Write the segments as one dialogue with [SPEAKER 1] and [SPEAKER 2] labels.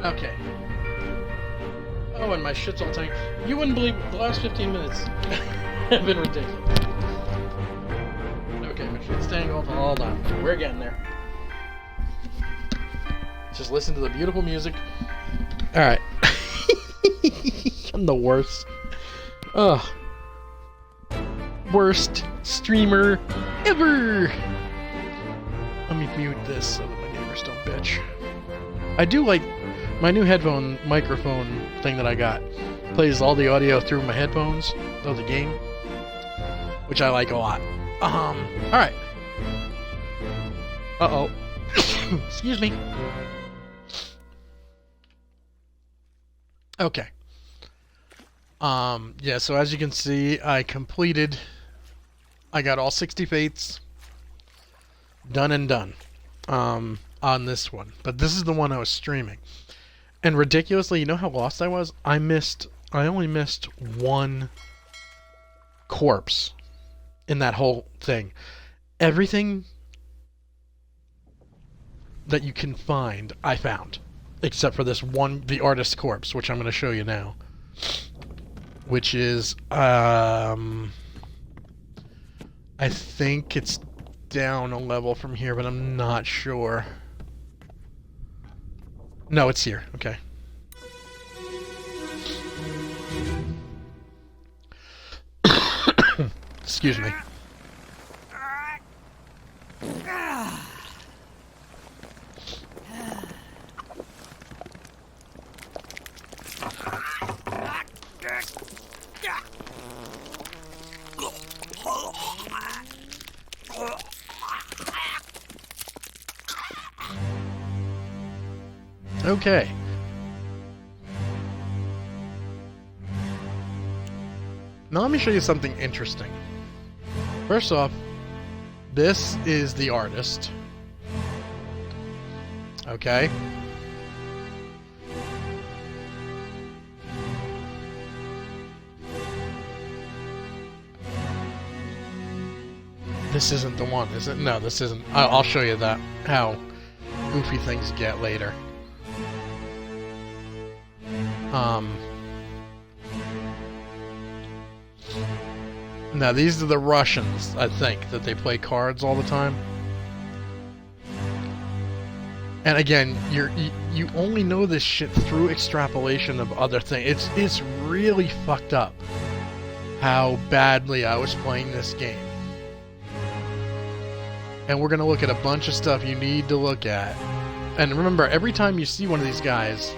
[SPEAKER 1] Okay. Oh, and my shit's all tangled. You wouldn't believe the last 15 minutes have been ridiculous. Okay, my shit's tangled. Hold on. We're getting there. Just listen to the beautiful music. Alright. I'm the worst. Ugh. Worst streamer ever! Let me mute this so that my neighbors don't bitch. I do like my new headphone microphone thing that I got. Plays all the audio through my headphones of the game, which I like a lot. Alright. Uh-oh. Excuse me. Okay. Yeah, so as you can see, I got all 60 fates done and done on this one. But this is the one I was streaming. And ridiculously, you know how lost I was? I only missed one corpse in that whole thing. Everything that you can find, I found. Except for this one, the artist's corpse, which I'm going to show you now. Which is, I think it's down a level from here, but I'm not sure. No, it's here. Okay. Excuse me. Okay. Now let me show you something interesting. First off, this is the artist. Okay. This isn't the one, is it? No, this isn't. I'll show you that, how goofy things get later. Now these are the Russians, I think, that they play cards all the time. And again, you only know this shit through extrapolation of other things. It's really fucked up how badly I was playing this game. And we're gonna look at a bunch of stuff you need to look at. And remember, every time you see one of these guys,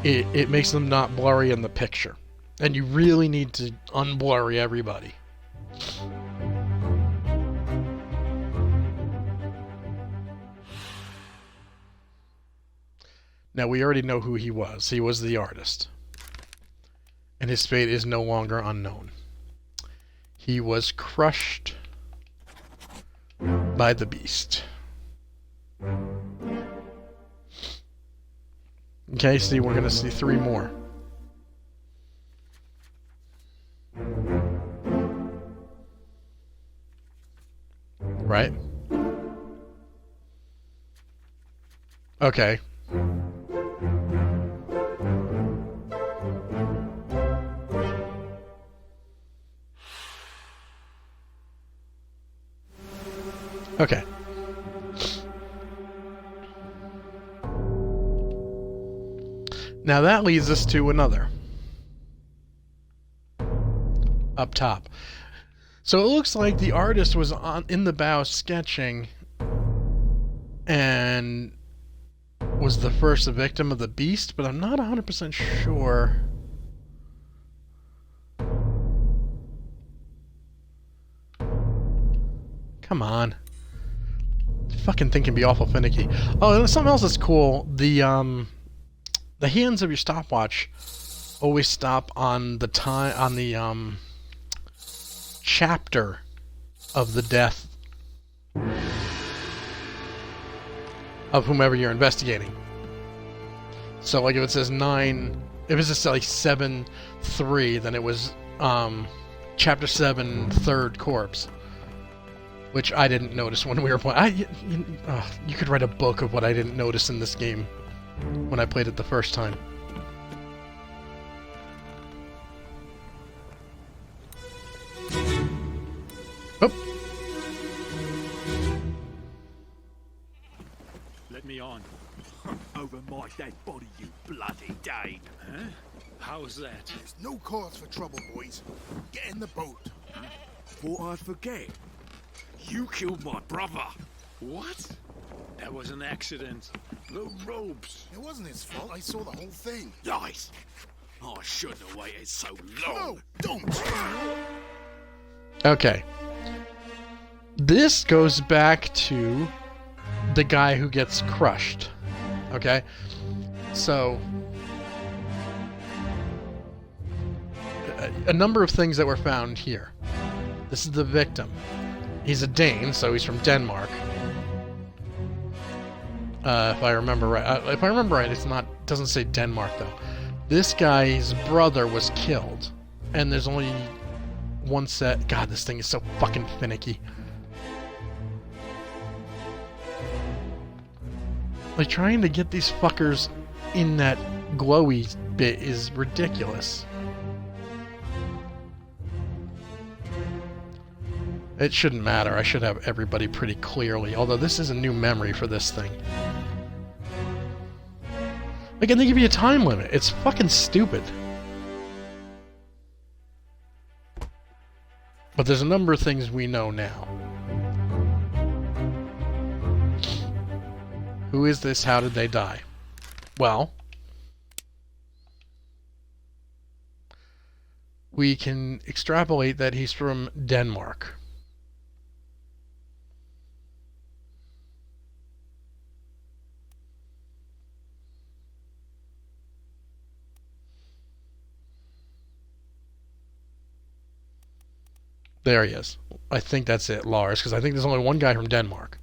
[SPEAKER 1] it makes them not blurry in the picture. And you really need to unblurry everybody. Now, we already know who he was. He was the artist. And his fate is no longer unknown. He was crushed by the beast. Okay, see, we're going to see 3 more. Right? Okay. Okay. Now that leads us to another. Up top. So it looks like the artist was in the bow sketching and was the first victim of the beast, but I'm not 100% sure. Come on. The fucking thing can be awful finicky. Oh, and something else that's cool. The hands of your stopwatch always stop on the time, on the chapter of the death of whomever you're investigating. So like if it says 9, if it's just like 7-3, then it was chapter 7, third corpse. which I didn't notice when we were playing. You could write a book of what I didn't notice in this game when I played it the first time. Oh.
[SPEAKER 2] Let me on. Over my dead body, you bloody Dane. Huh? How's that?
[SPEAKER 3] There's no cause for trouble, boys. Get in the boat.
[SPEAKER 2] Thought I'd forget. You killed my brother. What? That was an accident. The ropes.
[SPEAKER 3] It wasn't his fault. I saw the whole thing.
[SPEAKER 2] Lies. I shouldn't have waited so long.
[SPEAKER 3] No, don't.
[SPEAKER 1] Okay. This goes back to the guy who gets crushed. Okay? So, a number of things that were found here. This is the victim. He's a Dane, so he's from Denmark. If I remember right, it's not. Doesn't say Denmark though. This guy's brother was killed, and there's only one set. God, this thing is so fucking finicky. Like, trying to get these fuckers in that glowy bit is ridiculous. It shouldn't matter. I should have everybody pretty clearly. Although this is a new memory for this thing. Like, and they give you a time limit. It's fucking stupid. But there's a number of things we know now. Who is this? How did they die? Well, we can extrapolate that he's from Denmark. There he is. I think that's it, Lars, because I think there's only one guy from Denmark.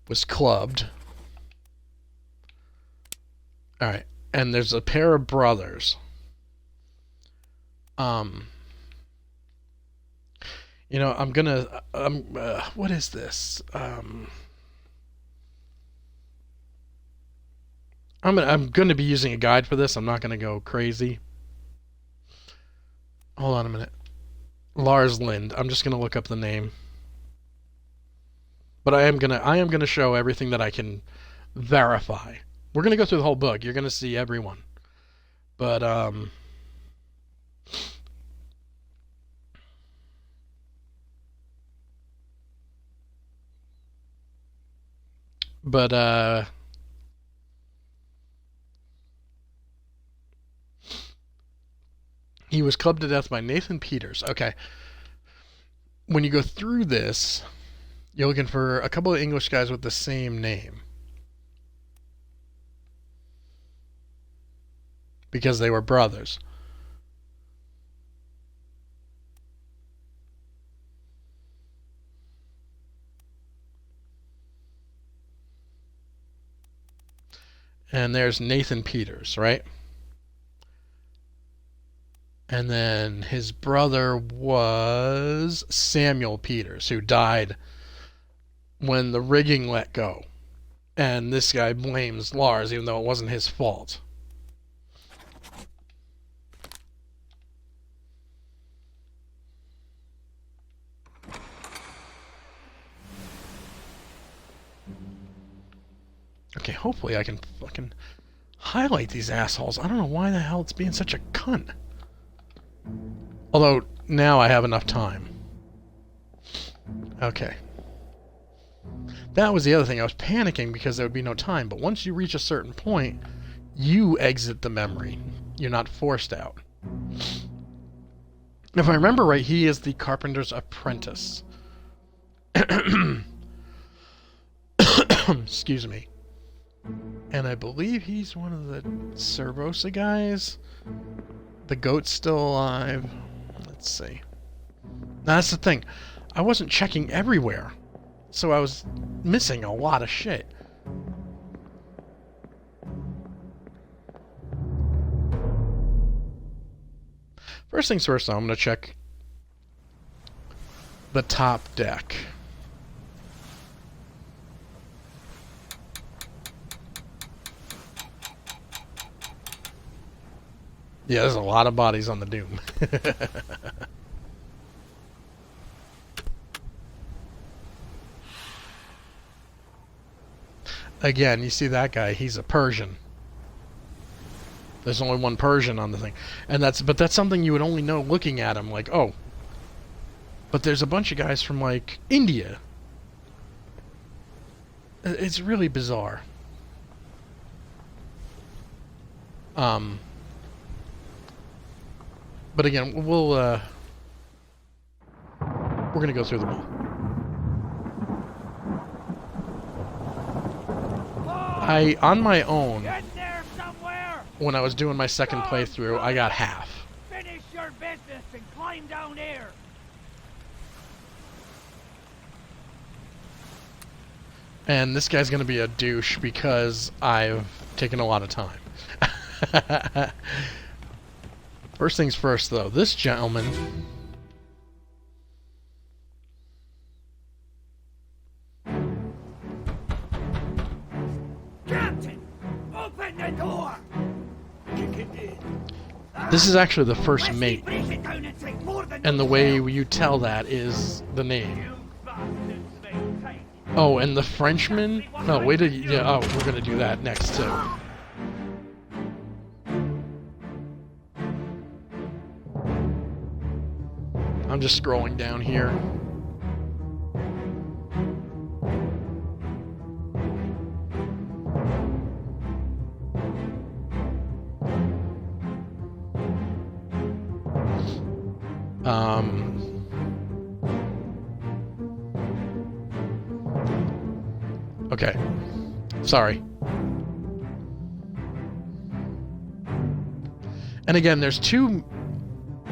[SPEAKER 1] Was clubbed. Alright. And there's a pair of brothers. You know, I'm gonna... what is this? I'm gonna be using a guide for this. I'm not gonna go crazy. Hold on a minute. Lars Lind. I'm just gonna look up the name. But I am gonna show everything that I can verify. We're gonna go through the whole book. You're gonna see everyone. But he was clubbed to death by Nathan Peters. Okay. When you go through this, you're looking for a couple of English guys with the same name. Because they were brothers. And there's Nathan Peters, right? And then his brother was Samuel Peters, who died when the rigging let go. And this guy blames Lars, even though it wasn't his fault. Okay, hopefully I can fucking highlight these assholes. I don't know why the hell it's being such a cunt. Although, now I have enough time. Okay. That was the other thing. I was panicking because there would be no time. But once you reach a certain point, you exit the memory. You're not forced out. If I remember right, he is the carpenter's apprentice. Excuse me. And I believe he's one of the Cervosa guys. The goat's still alive. Let's see. Now, that's the thing. I wasn't checking everywhere. So I was missing a lot of shit. First things first, though, I'm going to check the top deck. Yeah, there's a lot of bodies on the Doom. Again, you see that guy, he's a Persian. There's only one Persian on the thing. And that's something you would only know looking at him, like, oh. But there's a bunch of guys from, like, India. It's really bizarre. But again, we're gonna go through them all. On my own, when I was doing my second playthrough, I got half.
[SPEAKER 4] Finish your business and climb down here.
[SPEAKER 1] And this guy's gonna be a douche because I've taken a lot of time. First things first, though. This gentleman...
[SPEAKER 4] Captain, open the door.
[SPEAKER 1] This is actually the first
[SPEAKER 4] Wesley,
[SPEAKER 1] mate.
[SPEAKER 4] break it down and take more than
[SPEAKER 1] And the
[SPEAKER 4] those
[SPEAKER 1] way
[SPEAKER 4] down.
[SPEAKER 1] you tell that is the name.
[SPEAKER 4] You bastards may take.
[SPEAKER 1] Oh, and the Frenchman? No, wait a... Yeah, oh, we're gonna do that next, too. I'm just scrolling down here. Okay. Sorry. And again, there's two...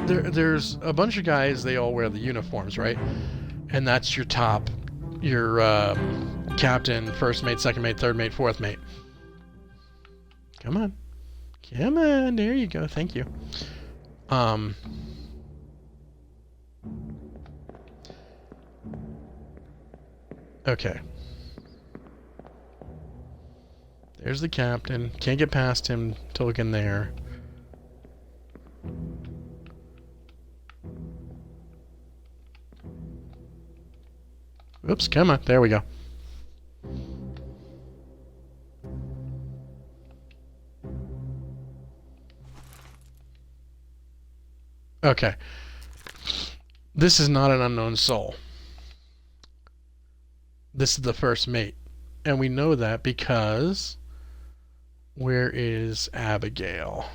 [SPEAKER 1] There's a bunch of guys, they all wear the uniforms, right? And that's your top, your captain, first mate, second mate, third mate, fourth mate. Come on. Come on, there you go, thank you. Okay. There's the captain. Can't get past him to look in there. Oops, come on. There we go. Okay. This is not an unknown soul. This is the first mate. And we know that because... Where is Abigail?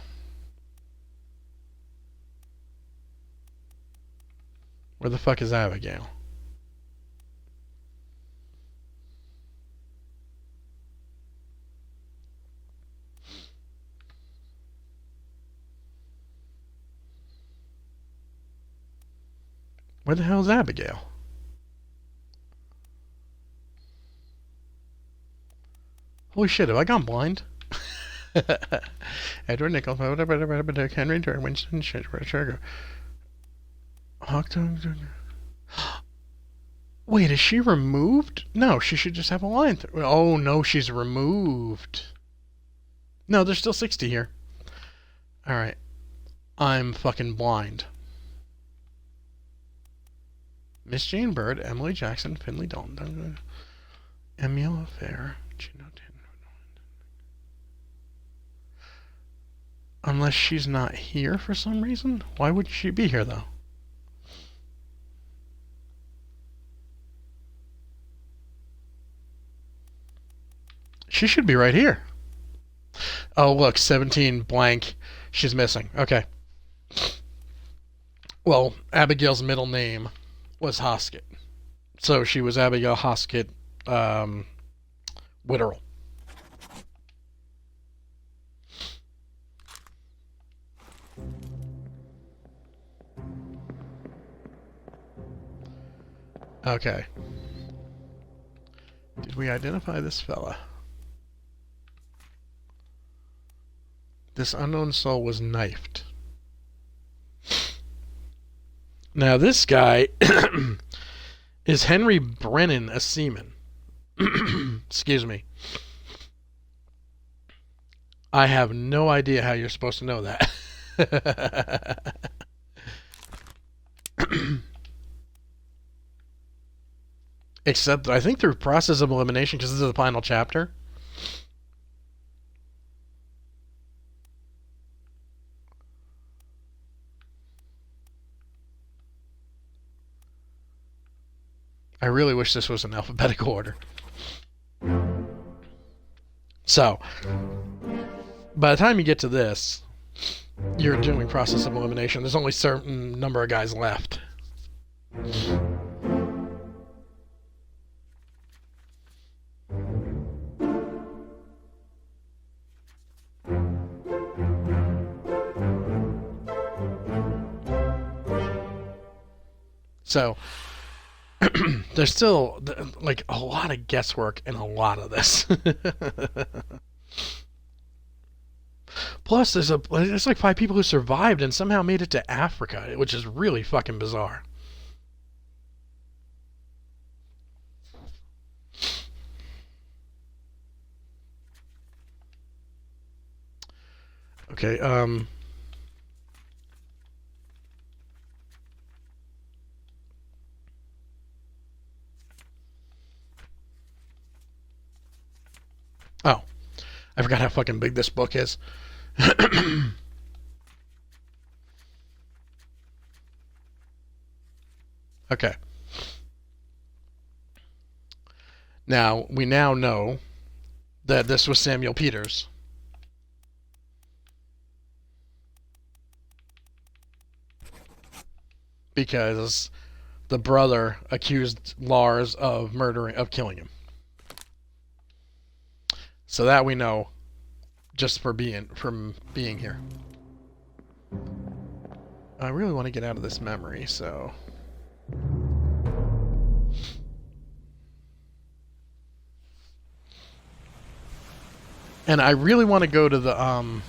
[SPEAKER 1] Where the fuck is Abigail? Where the hell is Abigail? Holy shit, have I gone blind? Edward Nichols, Henry Durr, Winston Sugar. Wait, is she removed? No, she should just have a line. Oh, no, she's removed. No, there's still 60 here. Alright. I'm fucking blind. Miss Jane Bird, Emily Jackson, Finley Dalton, Emil Fair, Gino Tan. Unless she's not here for some reason? Why would she be here, though? She should be right here. Oh, look, 17 blank. She's missing. Okay. Well, Abigail's middle name was Hoskett. So she was Abigail Hoskett Witterell. Okay. Did we identify this fella? This unknown soul was knifed. Now this guy, Is Henry Brennan a seaman? Excuse me. I have no idea how you're supposed to know that. Except, I think through process of elimination, because this is the final chapter. I really wish this was in alphabetical order. So, by the time you get to this, you're doing process of elimination. There's only a certain number of guys left. So, there's still, like, a lot of guesswork in a lot of this. Plus, there's like 5 people who survived and somehow made it to Africa, which is really fucking bizarre. Okay, oh, I forgot how fucking big this book is. Okay. Now, we now know that this was Samuel Peters. Because the brother accused Lars of killing him. So that we know, just from being here. I really want to get out of this memory, so. And I really want to go to the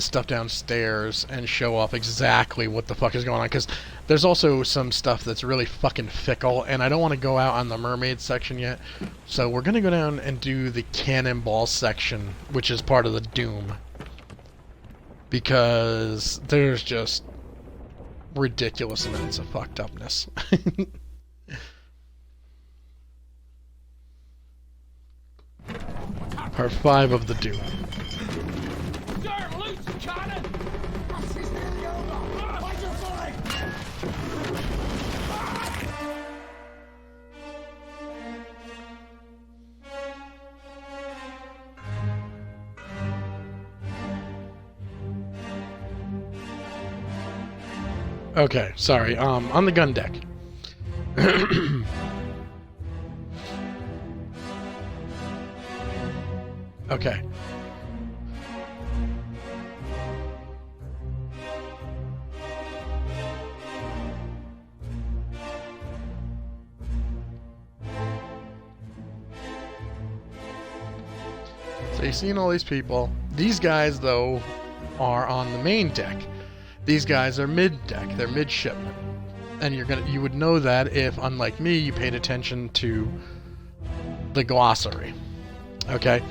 [SPEAKER 1] stuff downstairs and show off exactly what the fuck is going on, because there's also some stuff that's really fucking fickle, and I don't want to go out on the mermaid section yet. So we're gonna go down and do the cannonball section, which is part of the Doom, because there's just ridiculous amounts of fucked upness. Part 5 of the Doom. Okay, sorry. On the gun deck. Okay. So you've seen all these people. These guys, though, are on the main deck. These guys are mid-deck. They're midshipmen. And you would know that if, unlike me, you paid attention to the glossary. Okay?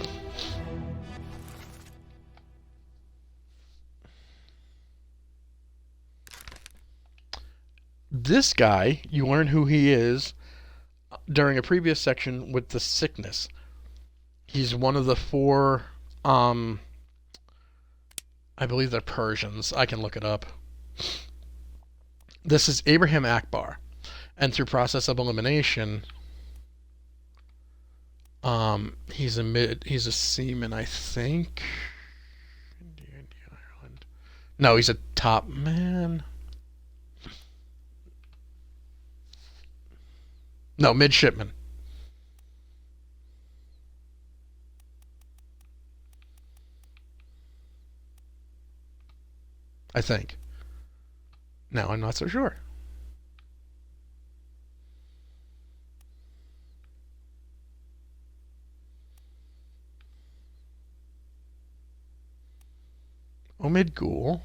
[SPEAKER 1] This guy, you learn who he is during a previous section with the sickness. He's one of the 4, I believe they're Persians. I can look it up. This is Abraham Akbar. And through process of elimination, he's a seaman, I think. Indian Ireland. No, he's a top man. No, midshipman. I think. Now I'm not so sure. Omid Ghoul.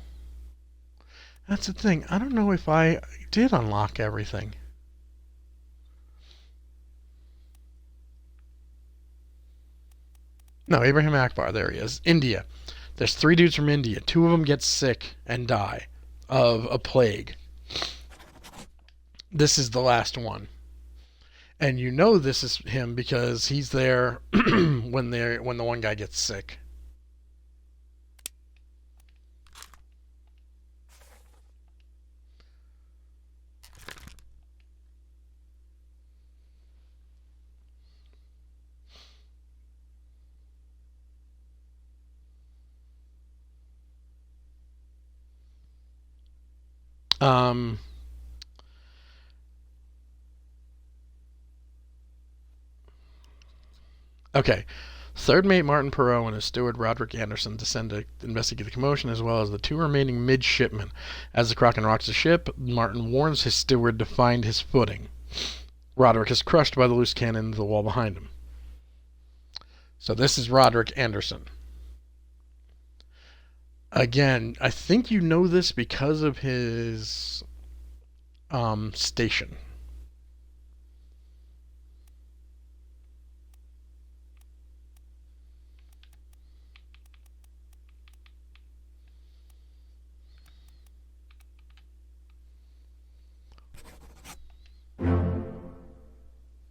[SPEAKER 1] That's the thing. I don't know if I did unlock everything. No, Abraham Akbar. There he is. India. There's 3 dudes from India. 2 of them get sick and die of a plague. This is the last one. And you know this is him because he's there when the one guy gets sick. Okay. Third mate Martin Perot and his steward Roderick Anderson descend to investigate the commotion, as well as the 2 remaining midshipmen. As the Kraken rocks the ship, Martin warns his steward to find his footing. Roderick is crushed by the loose cannon into the wall behind him. So this is Roderick Anderson. Again, I think you know this because of his station.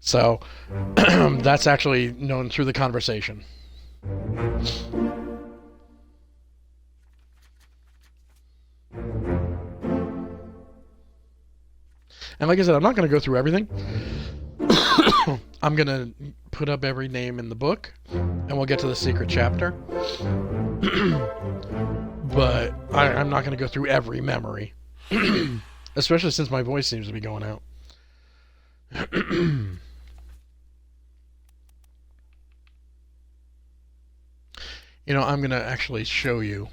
[SPEAKER 1] So that's actually known through the conversation. And like I said, I'm not going to go through everything. I'm going to put up every name in the book, and we'll get to the secret chapter. But I'm not going to go through every memory. Especially since my voice seems to be going out. You know, I'm going to actually show you.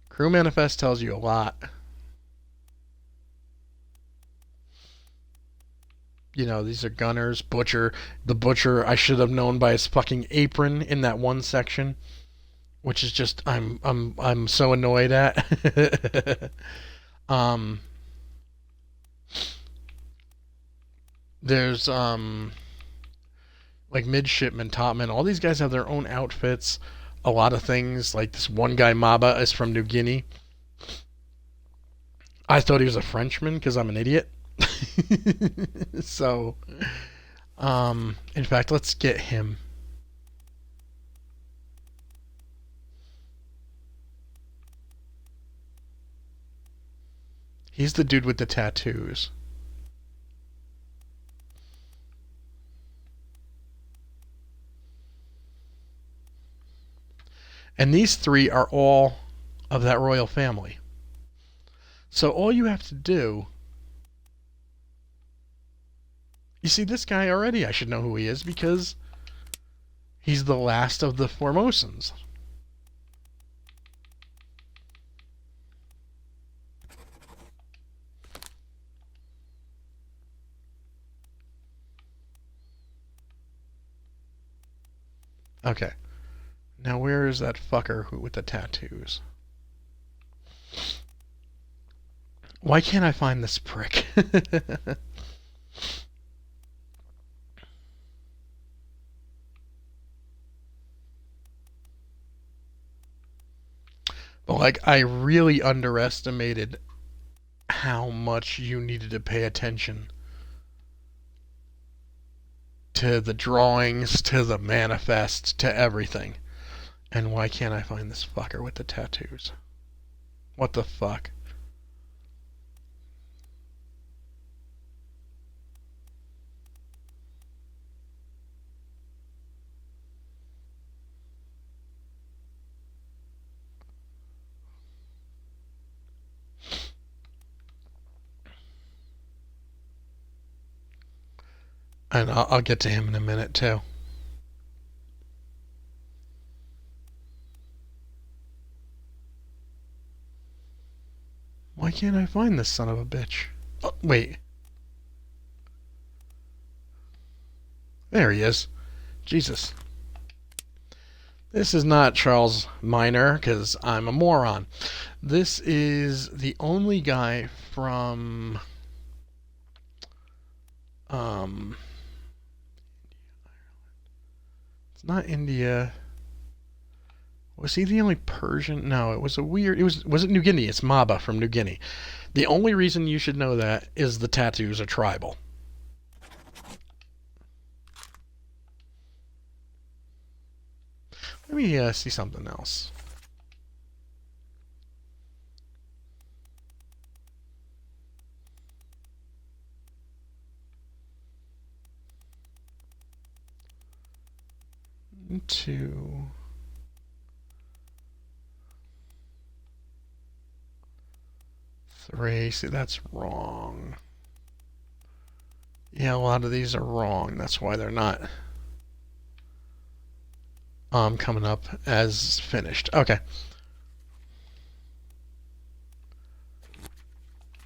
[SPEAKER 1] Crew manifest tells you a lot. You know, these are gunners, butcher. The butcher I should have known by his fucking apron in that one section, which is just I'm so annoyed at. There's like midshipmen, topmen. All these guys have their own outfits. A lot of things, like this one guy Maba is from New Guinea. I thought he was a Frenchman because I'm an idiot. So, in fact, let's get him. He's the dude with the tattoos. And these 3 are all of that royal family. So all you have to do... You see, this guy already, I should know who he is because he's the last of the Formosans. Okay. Now where is that fucker with the tattoos? Why can't I find this prick? But like, I really underestimated how much you needed to pay attention to the drawings, to the manifest, to everything. And why can't I find this fucker with the tattoos? What the fuck? And I'll get to him in a minute, too. Why can't I find this son of a bitch? Oh, wait. There he is. Jesus. This is not Charles Minor, because I'm a moron. This is the only guy from... It's not India. Was he the only Persian? No, it was a weird. Was it New Guinea? It's Maba from New Guinea. The only reason you should know that is the tattoos are tribal. Let me see something else. Two. Three. See, that's wrong. Yeah, a lot of these are wrong. That's why they're not coming up as finished. Okay.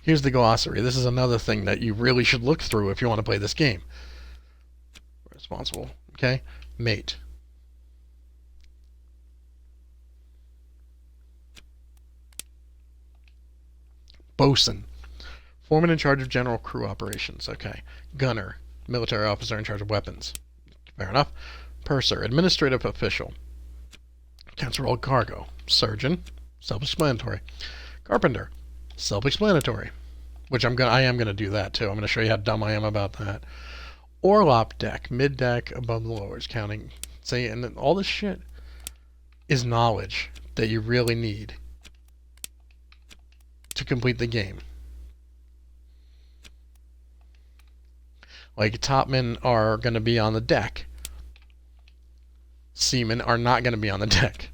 [SPEAKER 1] Here's the glossary. This is another thing that you really should look through if you want to play this game. Responsible. Okay. Mate. Bosun. Foreman in charge of general crew operations. Okay. Gunner. Military officer in charge of weapons. Fair enough. Purser. Administrative official. Counts rolled cargo. Surgeon. Self-explanatory. Carpenter. Self-explanatory. Which I am gonna do that too. I'm gonna show you how dumb I am about that. Orlop deck. Mid deck above the lowers. Counting. See, and then all this shit is knowledge that you really need to complete the game. Like, topmen are going to be on the deck. Seamen are not going to be on the deck.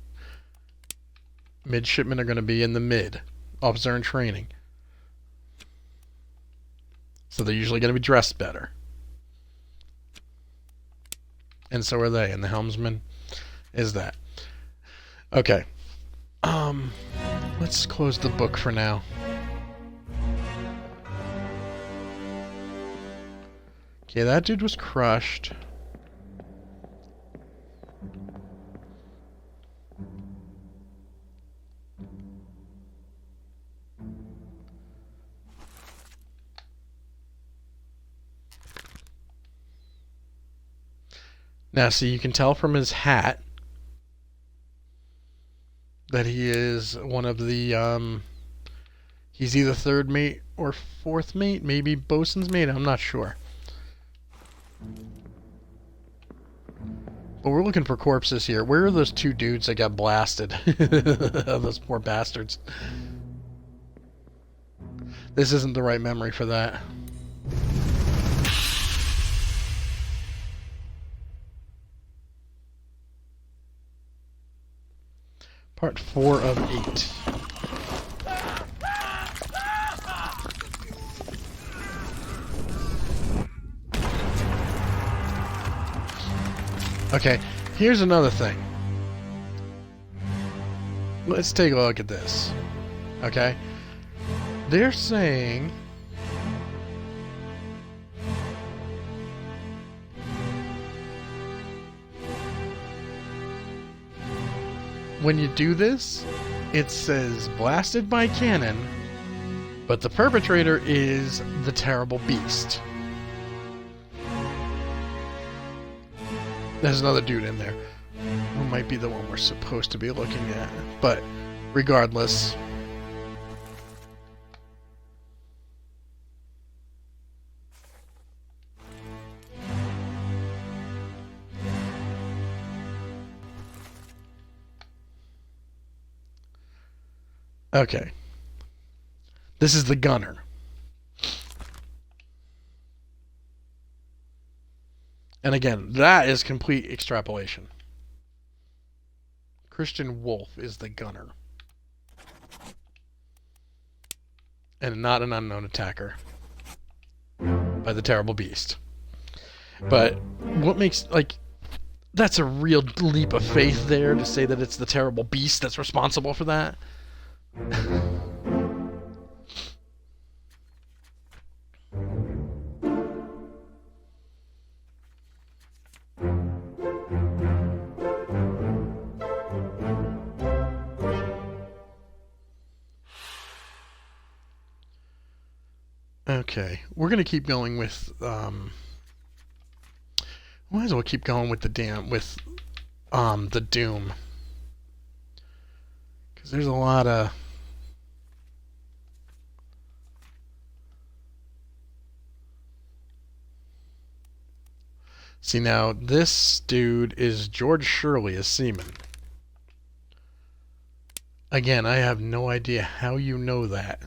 [SPEAKER 1] Midshipmen are going to be in the mid. Officer in training. So they're usually going to be dressed better. And so are they. And the helmsman is that. Okay. Let's close the book for now. Okay, that dude was crushed. Now, see, you can tell from his hat that he is one of the, he's either third mate or fourth mate, maybe bosun's mate, I'm not sure. But we're looking for corpses here. Where are those two dudes that got blasted? Those poor bastards. This isn't the right memory for that. Part 4 of 8. Okay, here's another thing. Let's take a look at this. Okay? They're saying when you do this, it says blasted by cannon, but the perpetrator is the terrible beast. There's another dude in there who might be the one we're supposed to be looking at, but regardless. Okay. This is the gunner. And again, that is complete extrapolation. Christian Wolf is the gunner. And not an unknown attacker by the terrible beast. But what makes, like, that's a real leap of faith there to say that it's the terrible beast that's responsible for that. Okay, we're gonna keep going with might as well keep going with the the Doom, because there's a lot of see now this dude is George Shirley as Seaman. Again, I have no idea how you know that.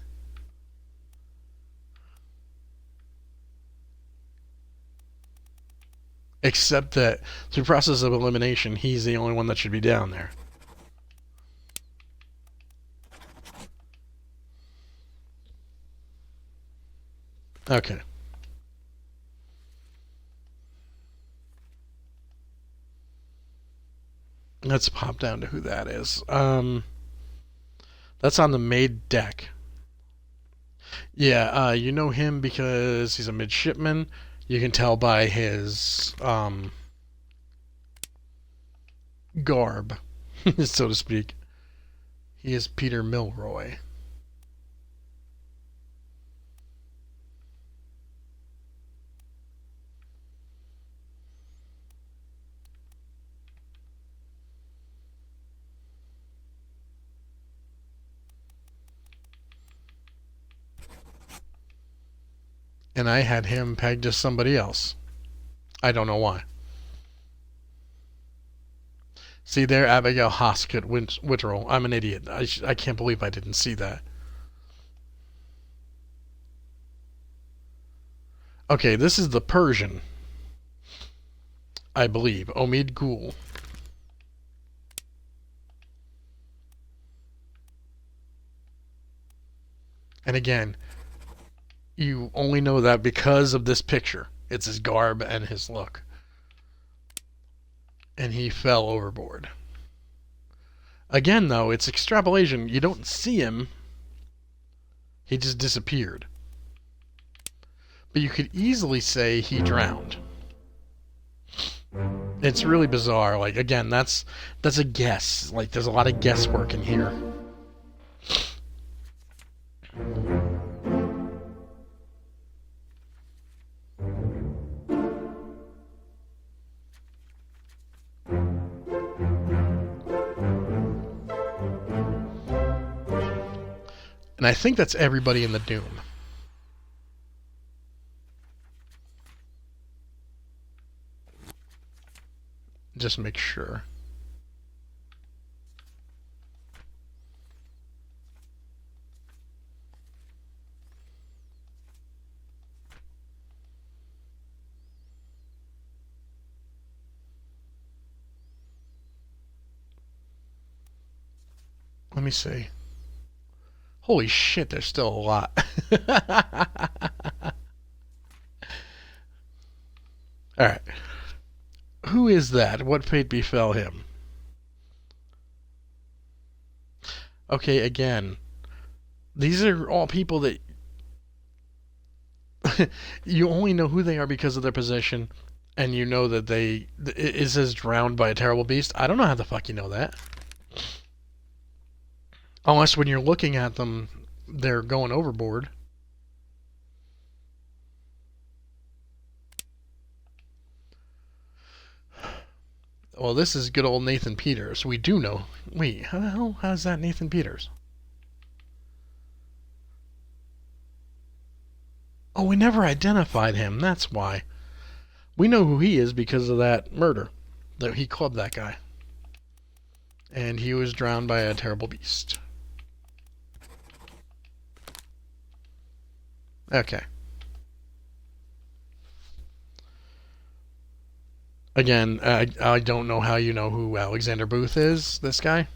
[SPEAKER 1] Except that through process of elimination, he's the only one that should be down there. Okay. Let's pop down to who that is. That's on the maid deck. Yeah, you know him because he's a midshipman. You can tell by his garb, so to speak. He is Peter Milroy. And I had him pegged to somebody else. I don't know why. See there, Abigail Hoskett Witterell. I'm an idiot. I can't believe I didn't see that. Okay, this is the Persian. I believe. Omid Gul. And again, you only know that because of this picture. It's his garb and his look. And he fell overboard. Again, though, it's extrapolation. You don't see him. He just disappeared. But you could easily say he drowned. It's really bizarre. Like, again, that's a guess. Like, there's a lot of guesswork in here. And I think that's everybody in the Doom. Just make sure. Let me see. Holy shit, there's still a lot. Alright. Who is that? What fate befell him? Okay, again. These are all people that you only know who they are because of their position, and you know that it says drowned by a terrible beast. I don't know how the fuck you know that. Unless when you're looking at them, they're going overboard. Well, this is good old Nathan Peters. We do know. Wait, how the hell? How's that Nathan Peters? Oh, we never identified him. That's why. We know who he is because of that murder. That he clubbed that guy. And he was drowned by a terrible beast. Okay. Again, I don't know how you know who Alexander Booth is, this guy.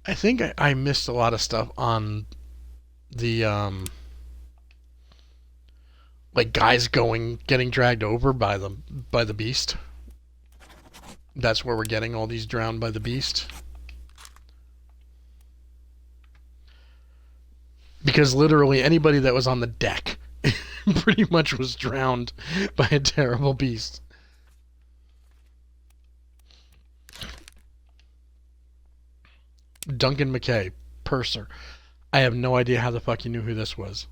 [SPEAKER 1] I think I missed a lot of stuff on the like guys getting dragged over by the beast. That's where we're getting all these drowned by the beast. Because literally anybody that was on the deck pretty much was drowned by a terrible beast. Duncan McKay, purser. I have no idea how the fuck you knew who this was,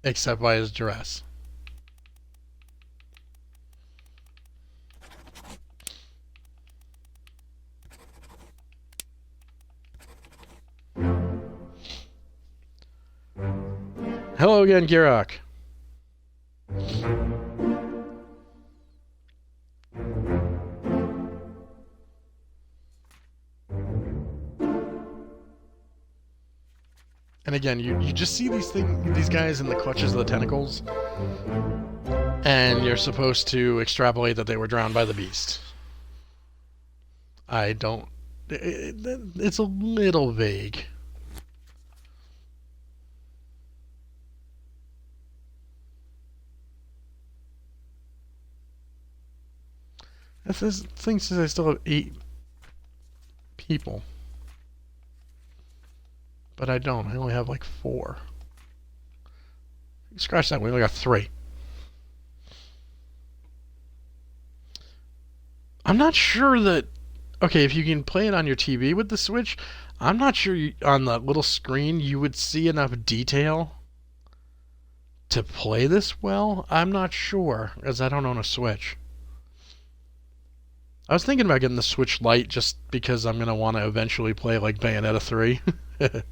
[SPEAKER 1] except by his dress. Hello again, Girok. And again, you just see these guys in the clutches of the tentacles, and you're supposed to extrapolate that they were drowned by the beast. I don't... It's a little vague. This thing says I still have 8 people. But I don't. I only have like 4. Scratch that. We only got 3. I'm not sure that... Okay, if you can play it on your TV with the Switch, I'm not sure on the little screen you would see enough detail to play this well. I'm not sure, as I don't own a Switch. I was thinking about getting the Switch Lite just because I'm going to want to eventually play like Bayonetta 3. Let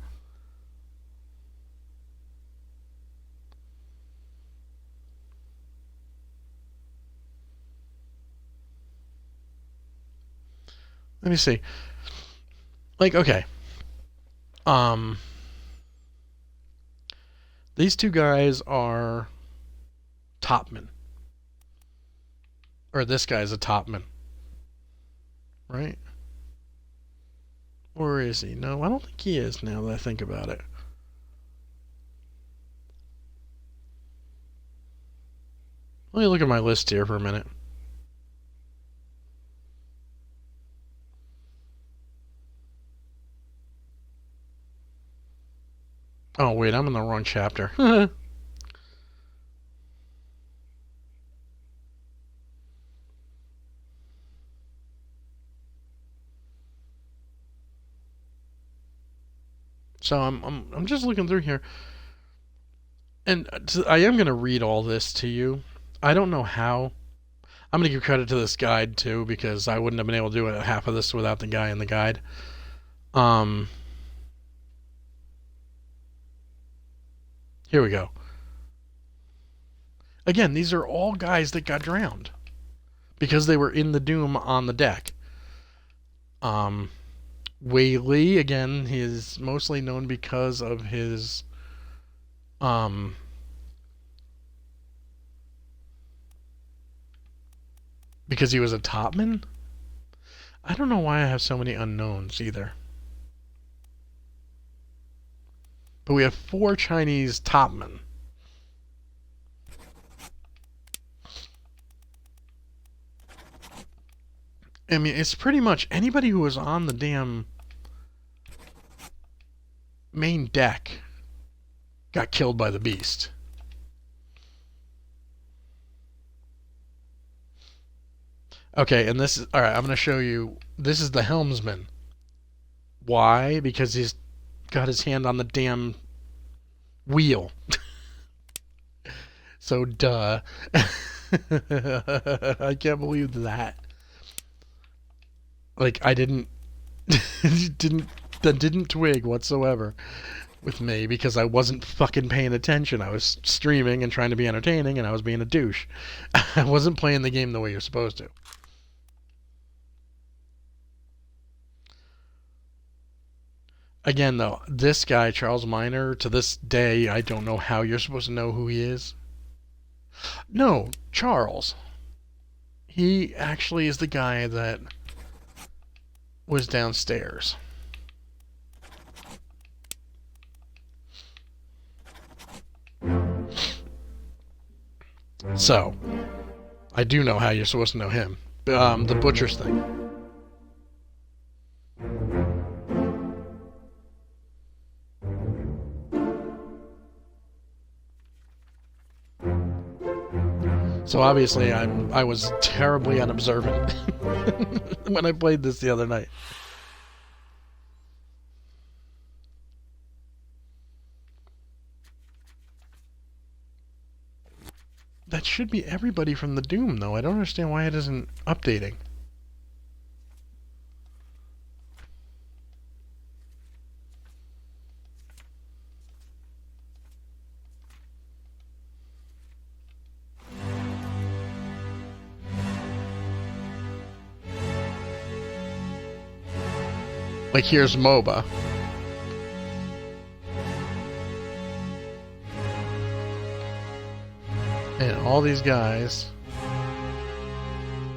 [SPEAKER 1] me see. Like, okay. These 2 guys are topmen. Or this guy's a topman. Right? Or is he? No, I don't think he is now that I think about it. Let me look at my list here for a minute. Oh, wait, I'm in the wrong chapter. So I'm just looking through here, and I am gonna read all this to you. I don't know how. I'm gonna give credit to this guide too, because I wouldn't have been able to do half of this without the guy in the guide. Here we go. Again, these are all guys that got drowned because they were in the Doom on the deck. Wei Li, again, he is mostly known because of his because he was a topman. I don't know why I have so many unknowns either. But we have 4 Chinese topmen. I mean, it's pretty much anybody who was on the damn main deck got killed by the beast. Okay, and this is... Alright, I'm going to show you... This is the helmsman. Why? Because he's got his hand on the damn wheel. So, duh. I can't believe that. Like, I didn't... that didn't twig whatsoever with me because I wasn't fucking paying attention. I was streaming and trying to be entertaining, and I was being a douche. I wasn't playing the game the way you're supposed to. Again, though, this guy, Charles Minor, to this day, I don't know how you're supposed to know who he is. No, Charles. He actually is the guy that was downstairs. So, I do know how you're supposed to know him. The butcher's thing. So obviously I was terribly unobservant when I played this the other night. That should be everybody from the Doom, though. I don't understand why it isn't updating. Like, here's MOBA. And all these guys.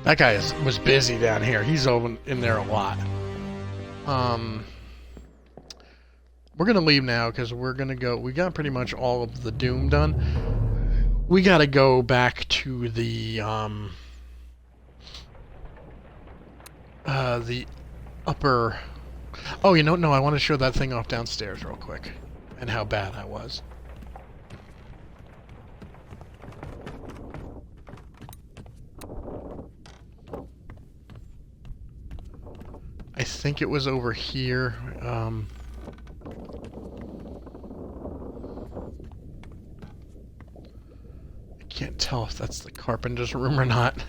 [SPEAKER 1] That guy was busy down here. He's over in there a lot. We're gonna leave now because we're gonna go. We got pretty much all of the Doom done. We gotta go back to the upper. Oh, no, I want to show that thing off downstairs real quick, and how bad I was. I think it was over here. I can't tell if that's the carpenter's room or not.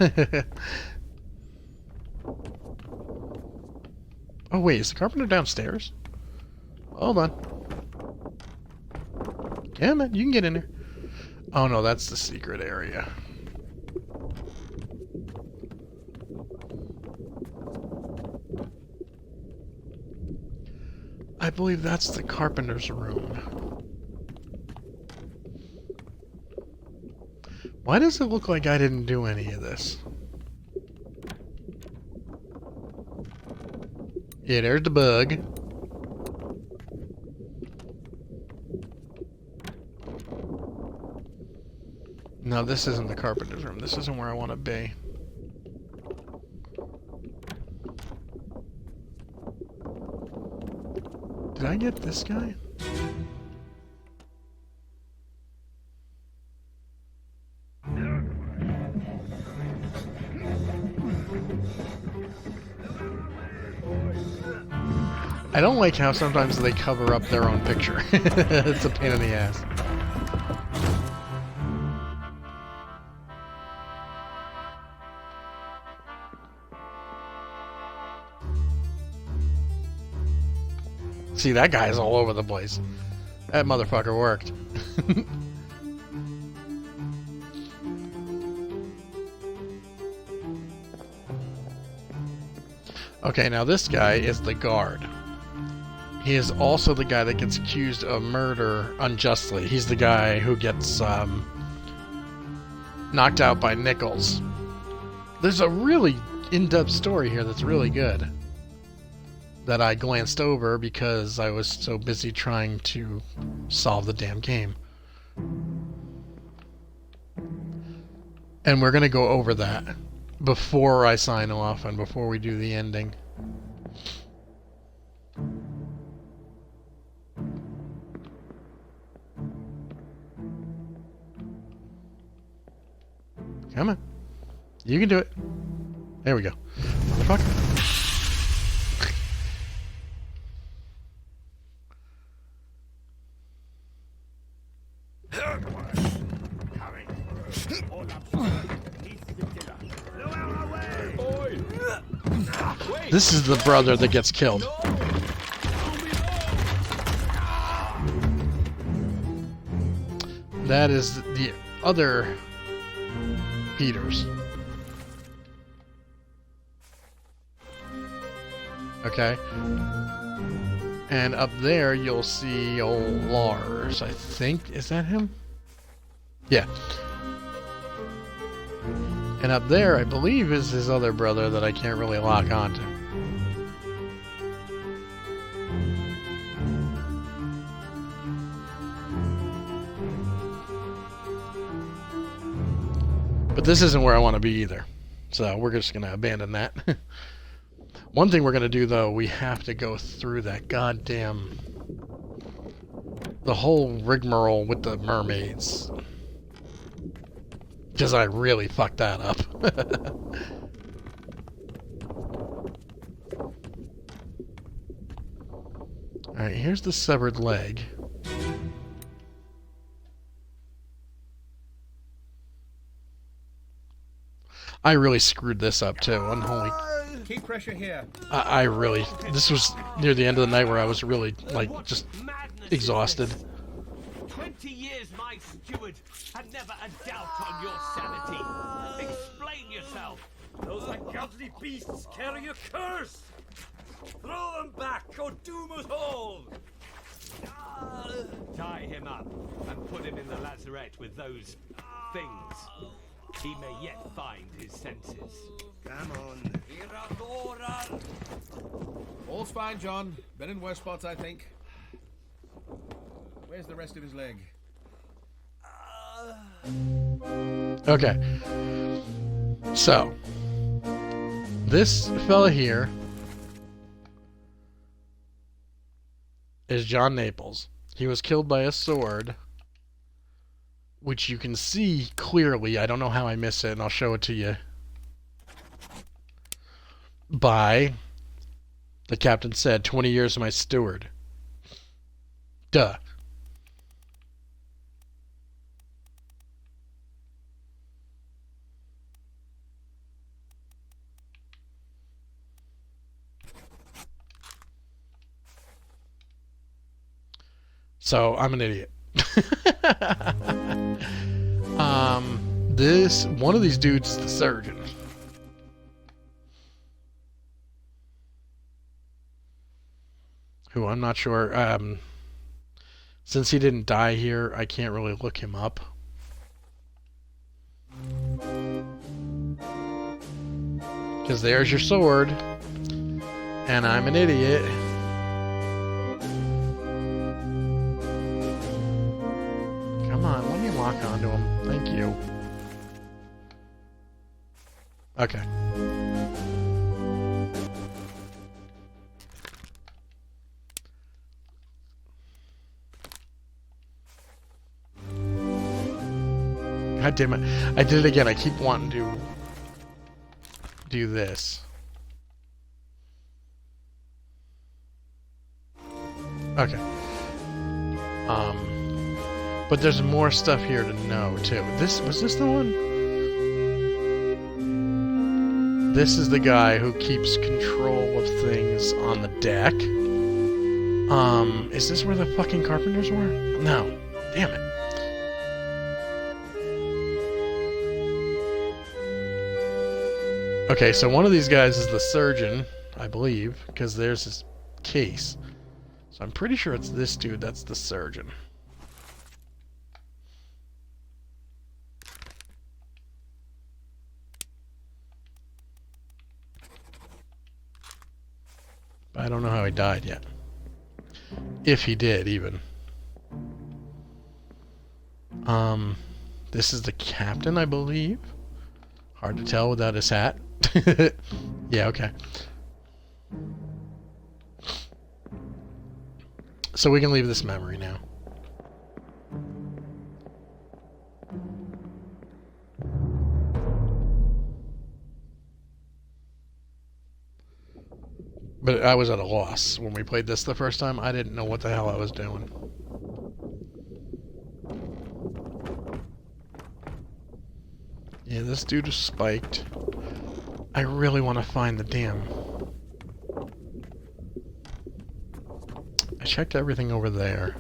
[SPEAKER 1] Oh wait, is the carpenter downstairs? Hold on. Yeah, man, you can get in there. Oh no, that's the secret area. I believe that's the carpenter's room. Why does it look like I didn't do any of this? Yeah, there's the bug. No, this isn't the carpenter's room. This isn't where I want to be. Did I get this guy? I don't like how sometimes they cover up their own picture. It's a pain in the ass. See, that guy's all over the place. That motherfucker worked. Okay, now this guy is the guard. He is also the guy that gets accused of murder unjustly. He's the guy who gets knocked out by Nichols. There's a really in-depth story here that's really good that I glanced over because I was so busy trying to solve the damn game. And we're going to go over that before I sign off and before we do the ending. Come on. You can do it. There we go. Motherfucker. This is the brother that gets killed. That is the other Peters. Okay. And up there you'll see old Lars, I think. Is that him? Yeah. And up there, I believe, is his other brother that I can't really lock onto. But this isn't where I want to be either. So we're just going to abandon that. One thing we're going to do, though, we have to go through that goddamn... the whole rigmarole with the mermaids. Because I really fucked that up. Alright, here's the severed leg. I really screwed this up too. Unholy.
[SPEAKER 5] Keep pressure here.
[SPEAKER 1] I really. This was near the end of the night where I was really, like, just exhausted.
[SPEAKER 6] 20 years my steward had never a doubt on your sanity. Explain yourself.
[SPEAKER 4] Those ungodly beasts carry a curse! Throw them back or doom us all!
[SPEAKER 6] Tie him up and put him in the lazarette with those things. He may yet find his senses.
[SPEAKER 5] Come on. All's fine, John. Been in worse spots, I think. Where's the rest of his leg?
[SPEAKER 1] Okay. So, this fella here is John Naples. He was killed by a sword, which you can see clearly. I don't know how I miss it, and I'll show it to you. By, the captain said, 20 years of my steward. Duh. So, I'm an idiot. One of these dudes is the surgeon. Who I'm not sure, since he didn't die here, I can't really look him up. Because there's your sword, and I'm an idiot. Come on, let me lock onto him. Thank you. Okay. God damn it. I did it again. I keep wanting to do this. Okay. But there's more stuff here to know, too. Was this the one? This is the guy who keeps control of things on the deck. Is this where the fucking carpenters were? No. Damn it. Okay, so one of these guys is the surgeon, I believe, because there's his case. So I'm pretty sure it's this dude that's the surgeon. But I don't know how he died yet. If he did, even. This is the captain, I believe. Hard to tell without his hat. Yeah, okay. So we can leave this memory now. But I was at a loss when we played this the first time. I didn't know what the hell I was doing. Yeah, this dude is spiked. I really want to find the damn... I checked everything over there.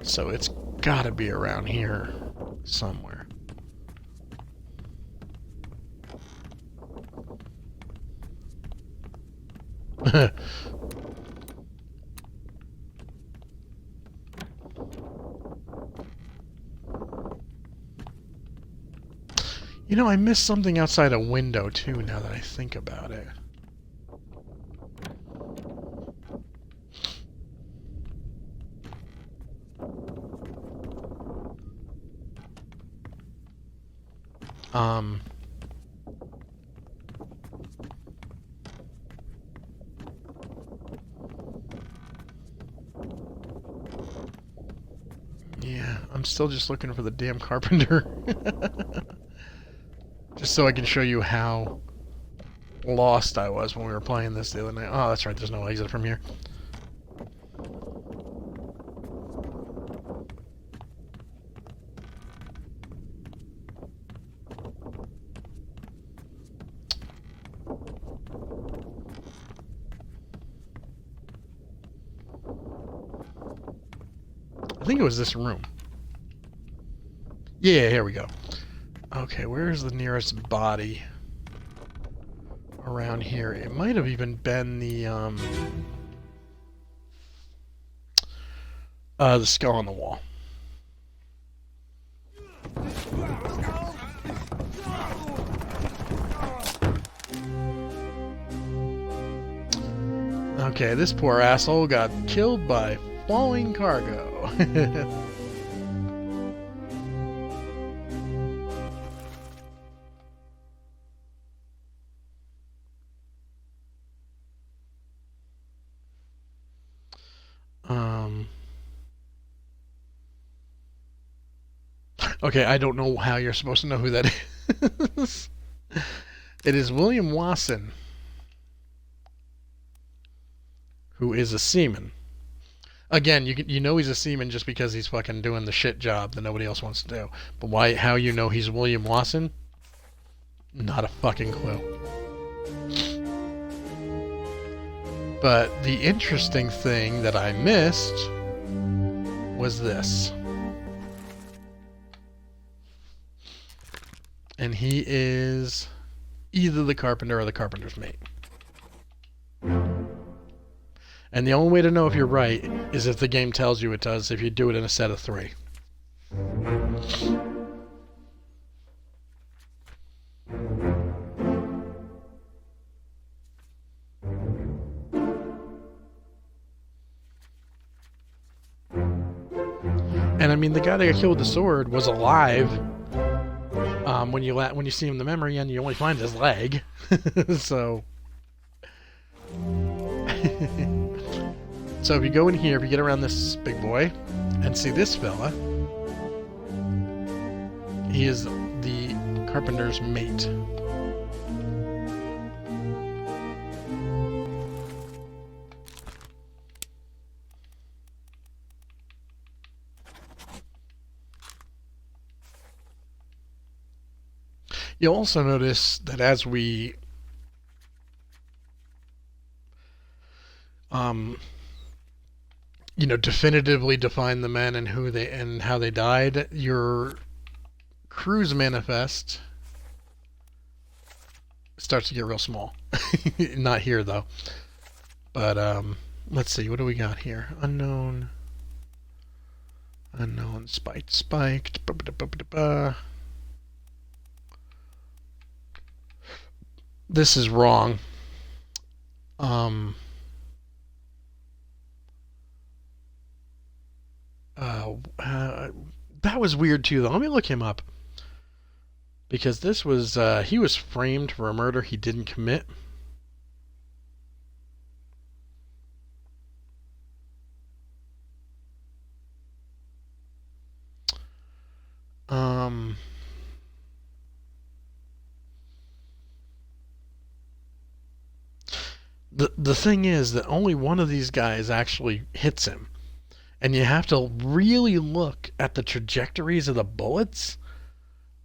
[SPEAKER 1] So it's gotta be around here somewhere. You know, I missed something outside a window too, now that I think about it. Yeah, still just looking for the damn carpenter. Just so I can show you how lost I was when we were playing this the other night. Oh, that's right, there's no exit from here. I think it was this room. Yeah, here we go. Okay, where's the nearest body around here? It might have even been the skull on the wall. Okay, this poor asshole got killed by falling cargo. Okay, I don't know how you're supposed to know who that is. It is William Wasson, who is a seaman. Again, you know he's a seaman just because he's fucking doing the shit job that nobody else wants to do. But why? How you know he's William Wasson? Not a fucking clue. But the interesting thing that I missed was this. And he is either the carpenter or the carpenter's mate. And the only way to know if you're right is if the game tells you it does, if you do it in a set of 3. And I mean, the guy that got killed with the sword was alive. When you see him in the memory, and you only find his leg. So so if you go in here, if you get around this big boy and see this fella, he is the carpenter's mate. You'll also notice that as we definitively define the men and who they and how they died, your crew's manifest starts to get real small. Not here though. But let's see, what do we got here? Unknown, spiked. This is wrong. That was weird too, though. Let me look him up. Because this was, he was framed for a murder he didn't commit. The thing is that only one of these guys actually hits him. And you have to really look at the trajectories of the bullets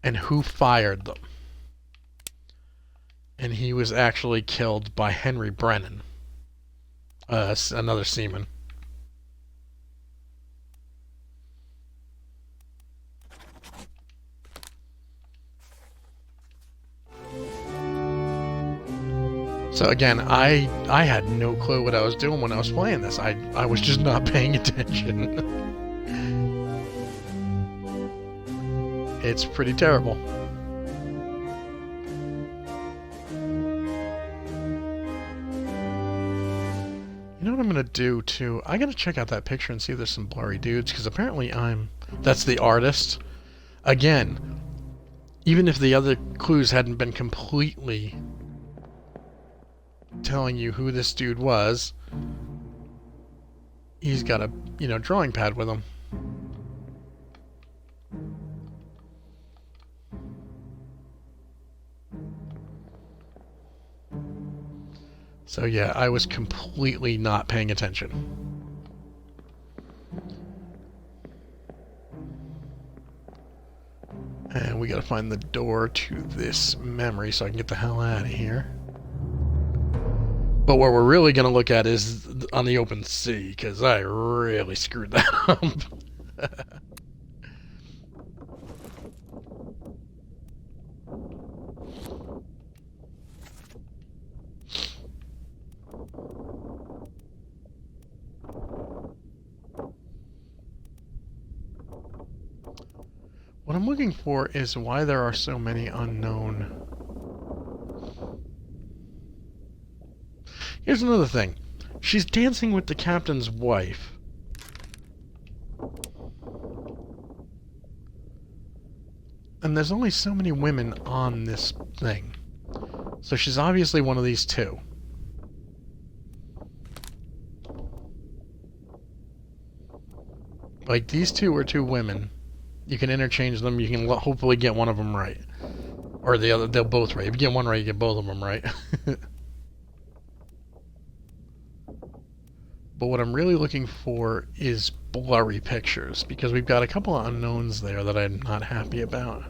[SPEAKER 1] and who fired them. And he was actually killed by Henry Brennan, another seaman. So again, I had no clue what I was doing when I was playing this. I was just not paying attention. It's pretty terrible. You know what I'm gonna do too? I gotta check out that picture and see if there's some blurry dudes, because apparently that's the artist. Again, even if the other clues hadn't been completely telling you who this dude was, he's got a drawing pad with him. So yeah, I was completely not paying attention. And we gotta find the door to this memory so I can get the hell out of here. But what we're really gonna look at is on the open sea, because I really screwed that up. What I'm looking for is why there are so many unknown. Here's another thing. She's dancing with the captain's wife. And there's only so many women on this thing. So she's obviously one of these two. Like, these two are two women. You can interchange them. You can hopefully get one of them right. Or the other, they'll both right. If you get one right, you get both of them right. But what I'm really looking for is blurry pictures, because we've got a couple of unknowns there that I'm not happy about.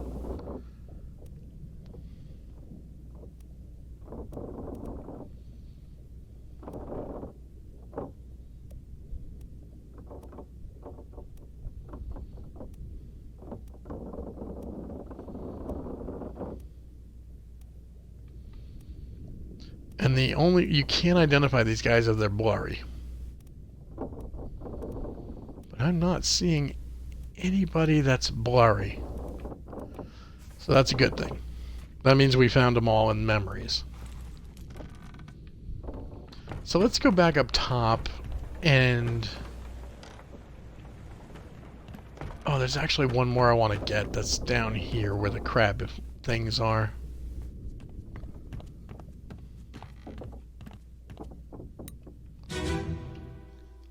[SPEAKER 1] And you can't identify these guys if they're blurry. But I'm not seeing anybody that's blurry. So that's a good thing. That means we found them all in memories. So let's go back up top and... Oh, there's actually one more I want to get that's down here where the crab things are.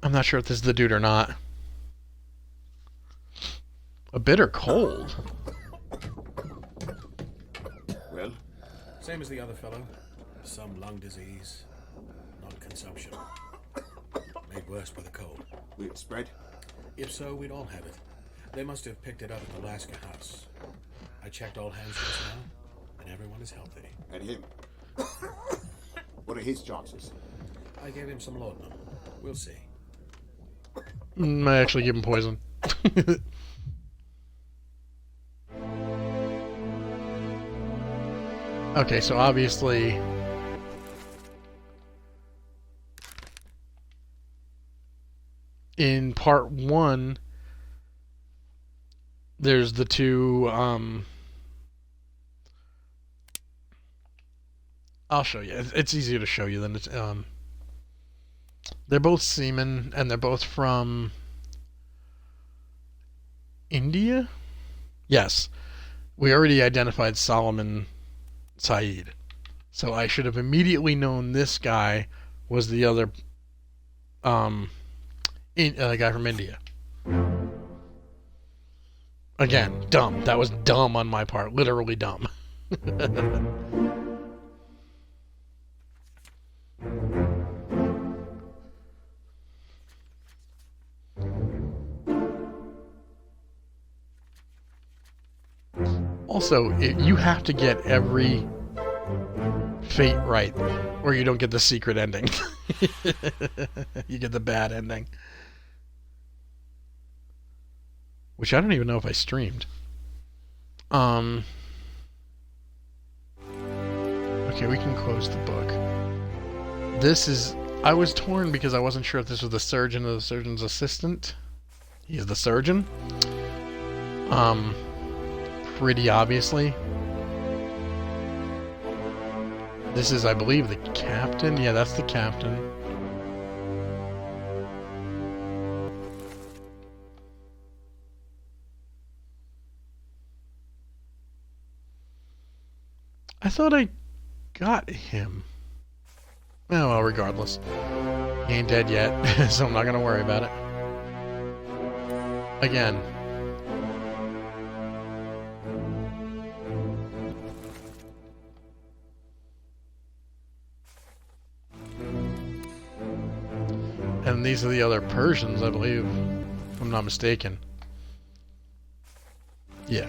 [SPEAKER 1] I'm not sure if this is the dude or not. A bitter cold.
[SPEAKER 5] Well? Same as the other fellow. Some lung disease, not consumption. Made worse by the cold.
[SPEAKER 3] Will it spread?
[SPEAKER 5] If so, we'd all have it. They must have picked it up at the Alaska house. I checked all hands just now, and everyone is healthy.
[SPEAKER 3] And him? What are his chances?
[SPEAKER 5] I gave him some laudanum. We'll see.
[SPEAKER 1] I actually give him poison. Okay, so obviously... in part 1, there's the two, I'll show you. It's easier to show you than it's, they're both seamen, and they're both from India? Yes. We already identified Solomon Saeed. So I should have immediately known this guy was the other guy from India. Again, dumb. That was dumb on my part. Literally dumb. Also, you have to get every fate right, or you don't get the secret ending. You get the bad ending. Which I don't even know if I streamed. Okay, we can close the book. This is... I was torn because I wasn't sure if this was the surgeon or the surgeon's assistant. He's the surgeon. Pretty obviously. This is, I believe, the captain. Yeah, that's the captain. I thought I got him. Oh, well, regardless. He ain't dead yet, so I'm not gonna worry about it. Again. And these are the other Persians, I believe, if I'm not mistaken. Yeah.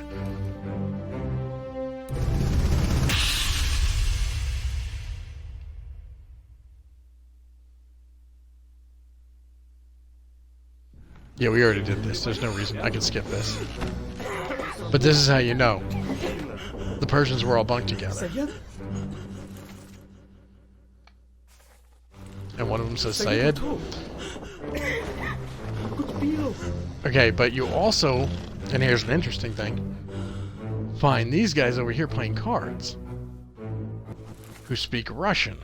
[SPEAKER 1] Yeah, we already did this. There's no reason. I can skip this. But this is how you know. The Persians were all bunked together. And one of them says Sayed. Okay, but you also, and here's an interesting thing, find these guys over here playing cards who speak Russian.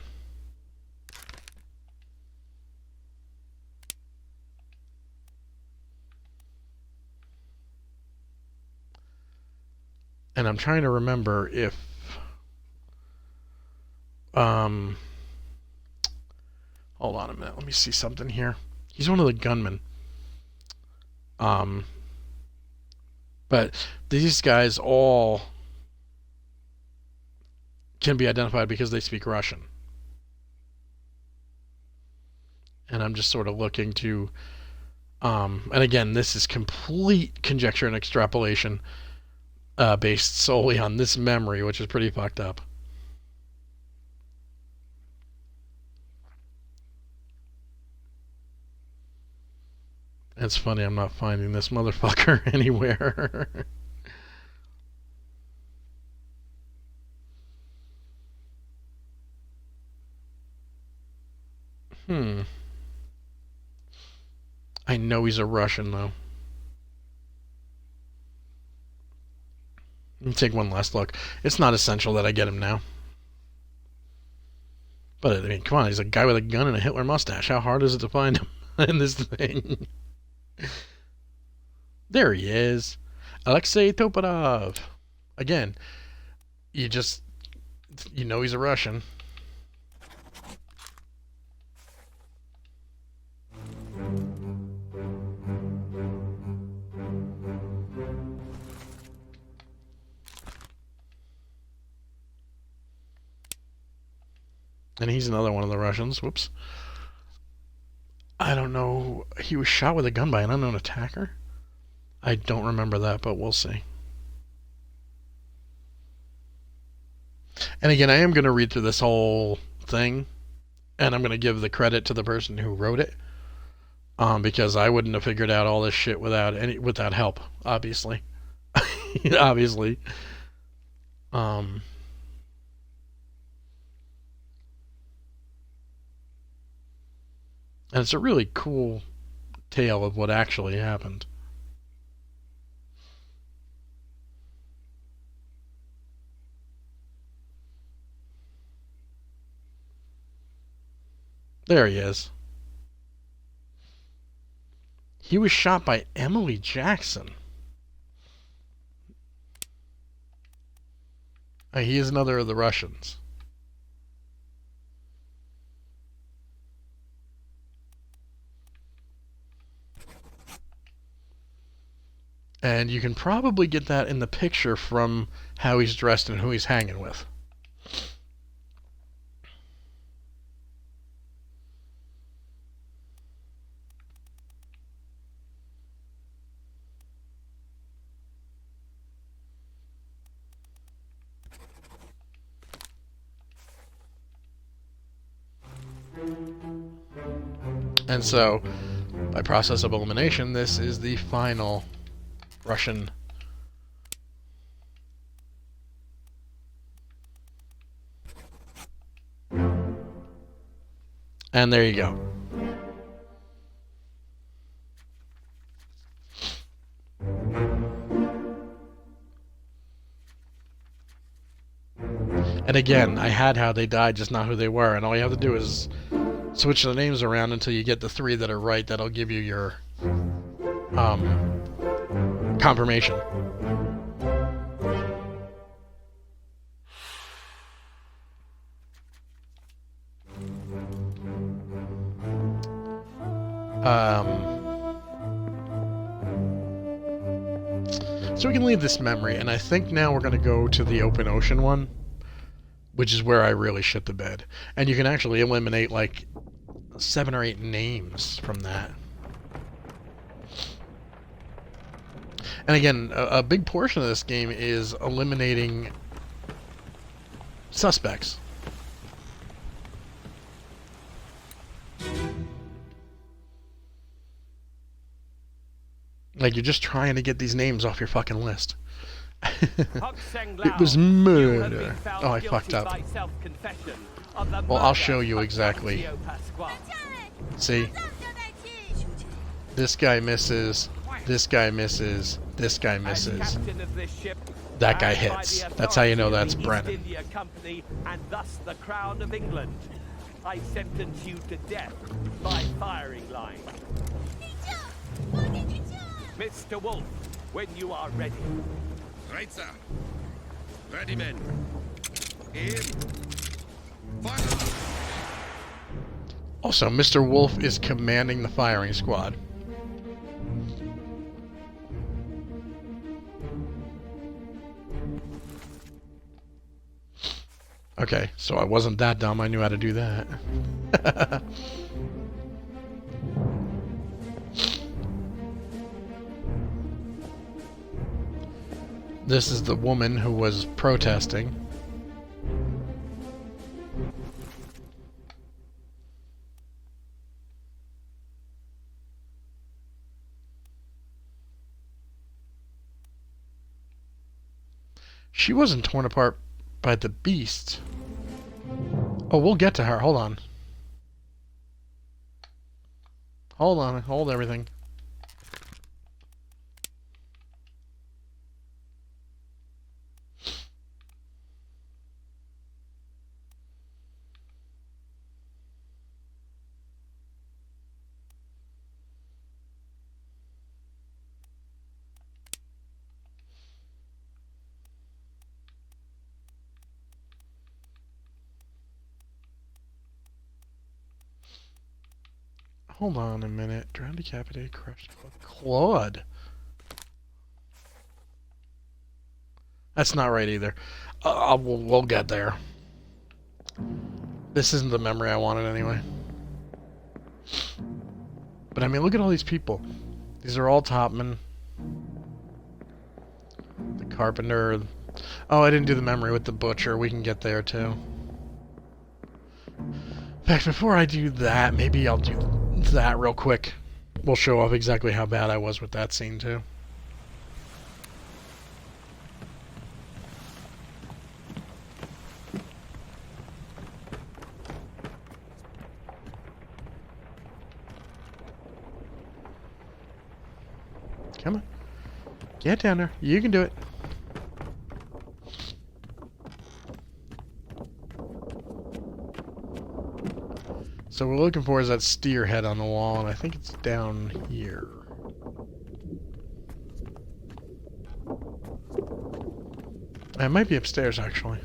[SPEAKER 1] And I'm trying to remember if hold on a minute, let me see something here. He's one of the gunmen. But these guys all can be identified because they speak Russian. And I'm just sort of looking to and again, this is complete conjecture and extrapolation. Based solely on this memory, which is pretty fucked up. It's funny, I'm not finding this motherfucker anywhere. I know he's a Russian, though. Let me take one last look. It's not essential that I get him now. But, I mean, come on, he's a guy with a gun and a Hitler mustache. How hard is it to find him in this thing? There he is. Alexei Toporov. Again, you know he's a Russian. And he's another one of the Russians. Whoops. I don't know. He was shot with a gun by an unknown attacker? I don't remember that, but we'll see. And again, I am going to read through this whole thing, and I'm going to give the credit to the person who wrote it, because I wouldn't have figured out all this shit without help, obviously. Obviously. And it's a really cool tale of what actually happened. There he is. He was shot by Emily Jackson. He is another of the Russians. And you can probably get that in the picture from how he's dressed and who he's hanging with. And so, by process of elimination, this is the final Russian. And there you go. And again, I had how they died, just not who they were. And all you have to do is switch the names around until you get the three that are right. That'll give you your confirmation. So we can leave this memory, and I think now we're going to go to the open ocean one, which is where I really shit the bed. And you can actually eliminate, like, 7 or 8 names from that. And again, a big portion of this game is eliminating suspects. Like, you're just trying to get these names off your fucking list. It was murder. Oh, I fucked up. Well, I'll show you exactly. See? This guy misses. This guy misses. This guy misses. That guy hits. That's how you know that's Brennan.
[SPEAKER 6] And thus the crown of England. I sentence you to death by firing line. Mr. Wolf, when you are ready.
[SPEAKER 2] Right, sir. Ready, men. Aim. Fire.
[SPEAKER 1] Also, Mr. Wolf is commanding the firing squad. Okay, so I wasn't that dumb. I knew how to do that. This is the woman who was protesting. She wasn't torn apart by the beast. Oh, we'll get to her. Hold on. Hold on. Hold everything. Hold on a minute. Drowned, decapitated, crushed. Claude. That's not right either. We'll get there. This isn't the memory I wanted anyway. But I mean, look at all these people. These are all topmen. The carpenter. Oh, I didn't do the memory with the butcher. We can get there too. In fact, before I do that, maybe I'll do that real quick. We'll show off exactly how bad I was with that scene too. Come on. Get down there. You can do it. So what we're looking for is that steer head on the wall, and I think it's down here. It might be upstairs, actually.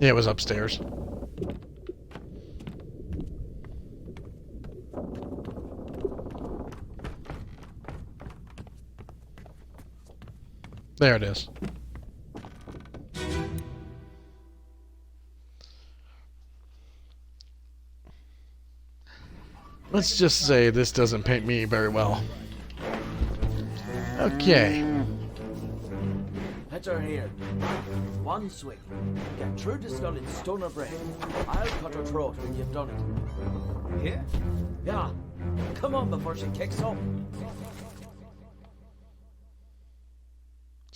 [SPEAKER 1] Yeah, it was upstairs. There it is. Let's just say this doesn't paint me very well. Okay.
[SPEAKER 7] Hit her here. One swing. Get through the skull in stone or brain. I'll cut her throat when you've done it. Here? Yeah. Come on before she kicks up.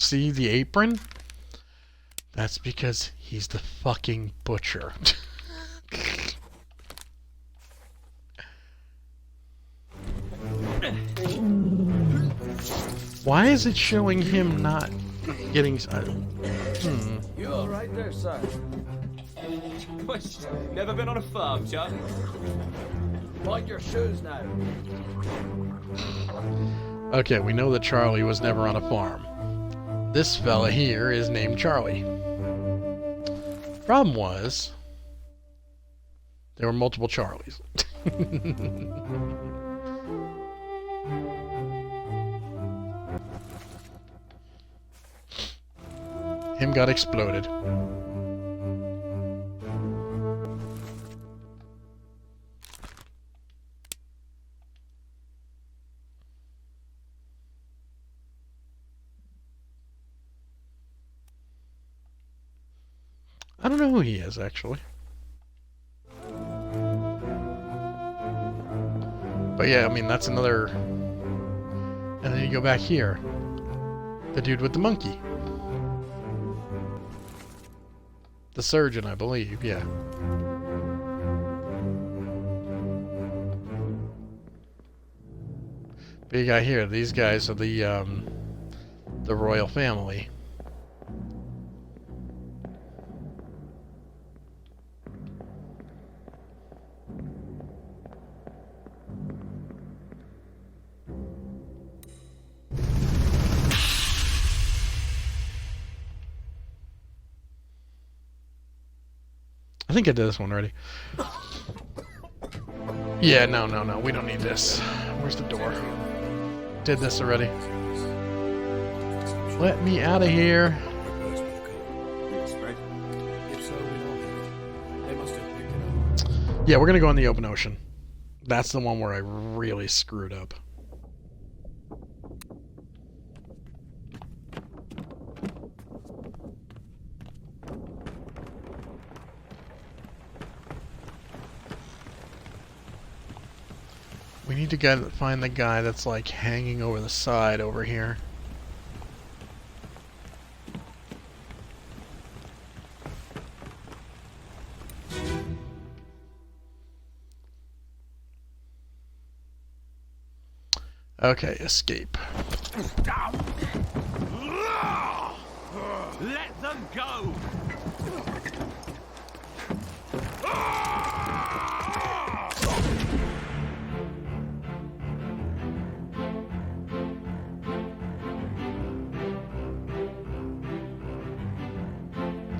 [SPEAKER 1] See the apron? That's because he's the fucking butcher. Why is it showing him not getting...
[SPEAKER 7] You all right there, sir?
[SPEAKER 8] Never been on a farm, Chuck?
[SPEAKER 7] Mind your shoes now.
[SPEAKER 1] Okay, we know that Charlie was never on a farm. This fella here is named Charlie. Problem was, there were multiple Charlies. Him got exploded. I don't know who he is, actually. But yeah, I mean, that's another... And then you go back here. The dude with the monkey. The surgeon, I believe, yeah. But you got here, these guys are the royal family. I think I did this one already. Yeah, no, we don't need this. Where's the door? Did this already. Let me out of here. Yeah, we're gonna go in the open ocean. That's the one where I really screwed up. We need to find the guy that's like hanging over the side over here. Okay, escape.
[SPEAKER 6] Let them go!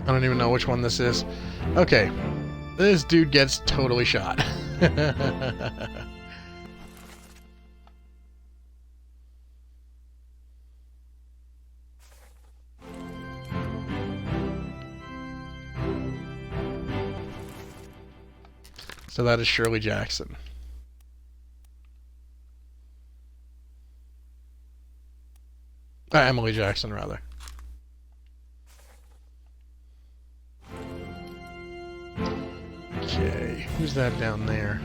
[SPEAKER 1] I don't even know which one this is. Okay. This dude gets totally shot. So that is Shirley Jackson. Emily Jackson, rather. Okay, who's that down there?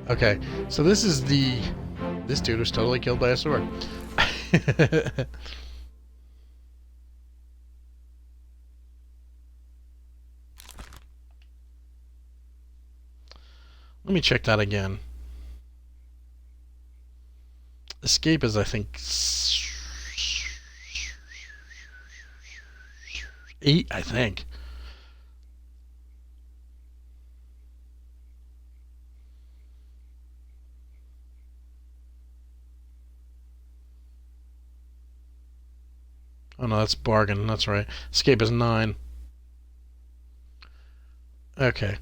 [SPEAKER 1] Okay, so this is this dude was totally killed by a sword. Let me check that again. Escape is, I think, 8, I think. Oh no, that's bargain. That's right. Escape is 9. Okay.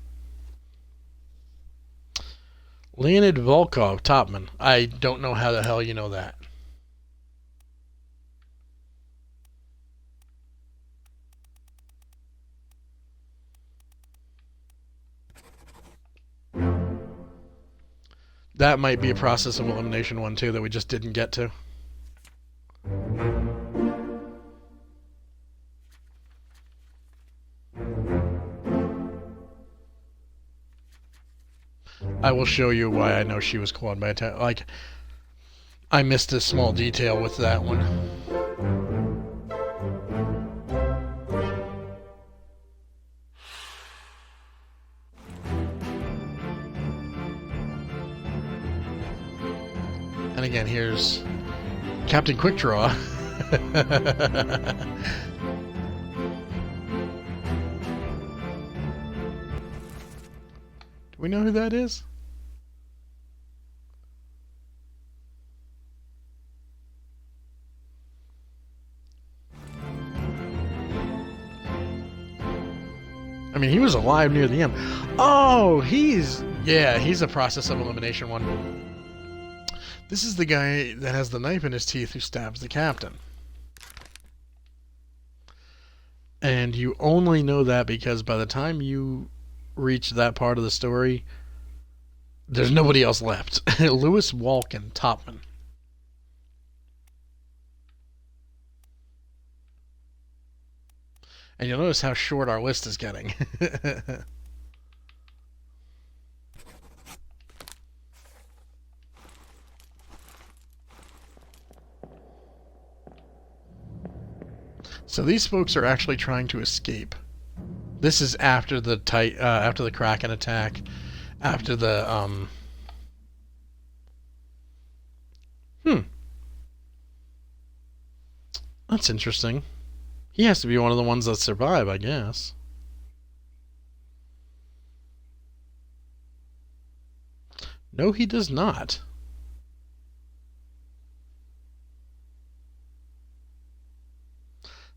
[SPEAKER 1] Leonid Volkov, Topman. I don't know how the hell you know that. That might be a process of elimination one too that we just didn't get to. I will show you why I know she was clawed by a like, I missed a small detail with that one. And again, here's Captain Quickdraw. Do we know who that is? I mean, he was alive near the end. Oh, he's Yeah, he's a process of elimination one. This is the guy that has the knife in his teeth who stabs the captain. And you only know that because by the time you reach that part of the story, there's nobody else left. Lewis Walken Topman. And you'll notice how short our list is getting. So these folks are actually trying to escape. This is after the Kraken attack, after the That's interesting. He has to be one of the ones that survive, I guess. No, he does not.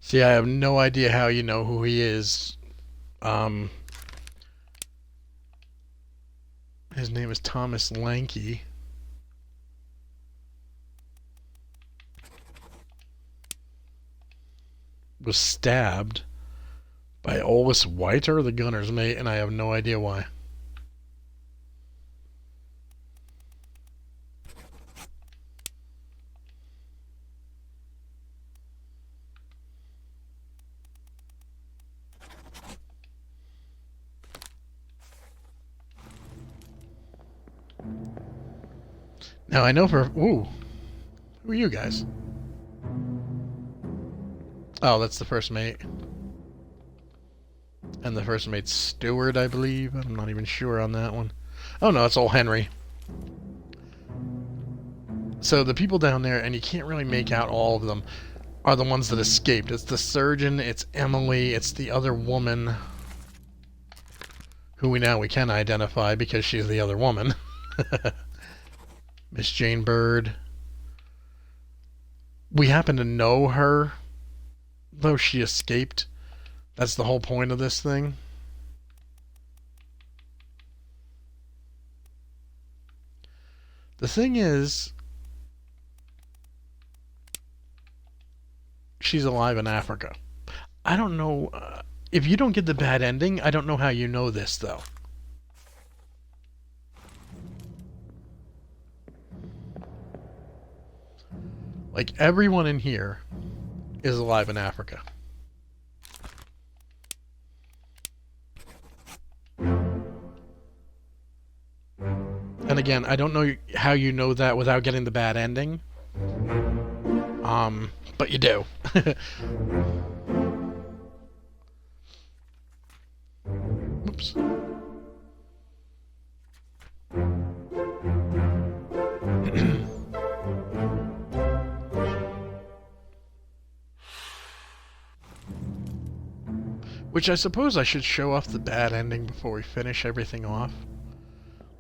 [SPEAKER 1] See, I have no idea how you know who he is. His name is Thomas Lanky. Was stabbed by Olvis Whiter, the gunner's mate, and I have no idea why. Now I know for... Ooh. Who are you guys? Oh, that's the first mate. And the first mate's steward, I believe. I'm not even sure on that one. Oh no, it's old Henry. So the people down there, and you can't really make out all of them, are the ones that escaped. It's the surgeon, it's Emily, it's the other woman, who we can identify because she's the other woman. Miss Jane Bird. We happen to know her, though she escaped. That's the whole point of this thing. The thing is, she's alive in Africa. I don't know. If you don't get the bad ending, I don't know how you know this, though. Like, everyone in here is alive in Africa. And again, I don't know how you know that without getting the bad ending. But you do. Oops. Which I suppose I should show off the bad ending before we finish everything off.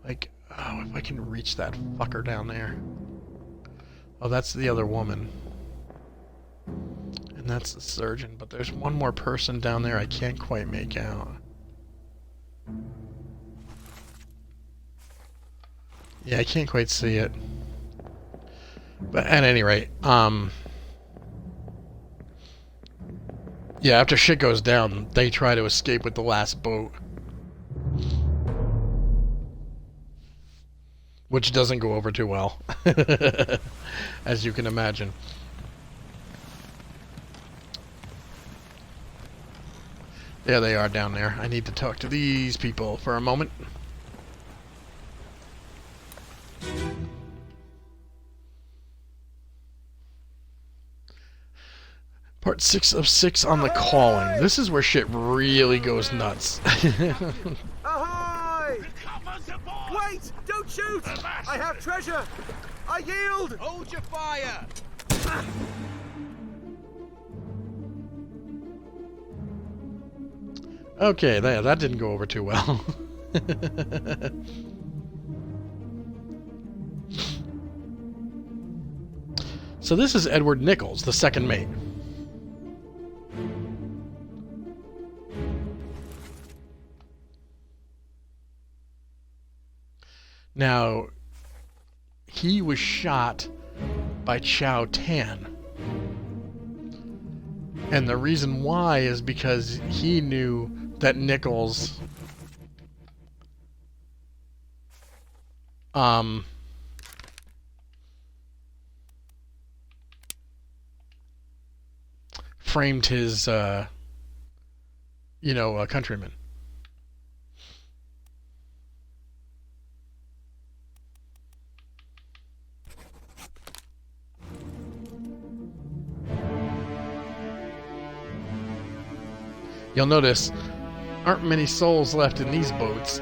[SPEAKER 1] Like, oh, if I can reach that fucker down there. Oh, that's the other woman. And that's the surgeon, but there's one more person down there I can't quite make out. Yeah, I can't quite see it. But at any rate, yeah, after shit goes down, they try to escape with the last boat. Which doesn't go over too well. As you can imagine. There they are down there. I need to talk to these people for a moment. Part 6 of 6 on the calling. This is where shit really goes nuts.
[SPEAKER 4] Ahoy! Wait! Don't shoot! I have treasure! I yield!
[SPEAKER 8] Hold your fire!
[SPEAKER 1] Okay, that didn't go over too well. So this is Edward Nichols, the second mate. Now, he was shot by Chow Tan. And the reason why is because he knew that Nichols framed his countryman. You'll notice aren't many souls left in these boats.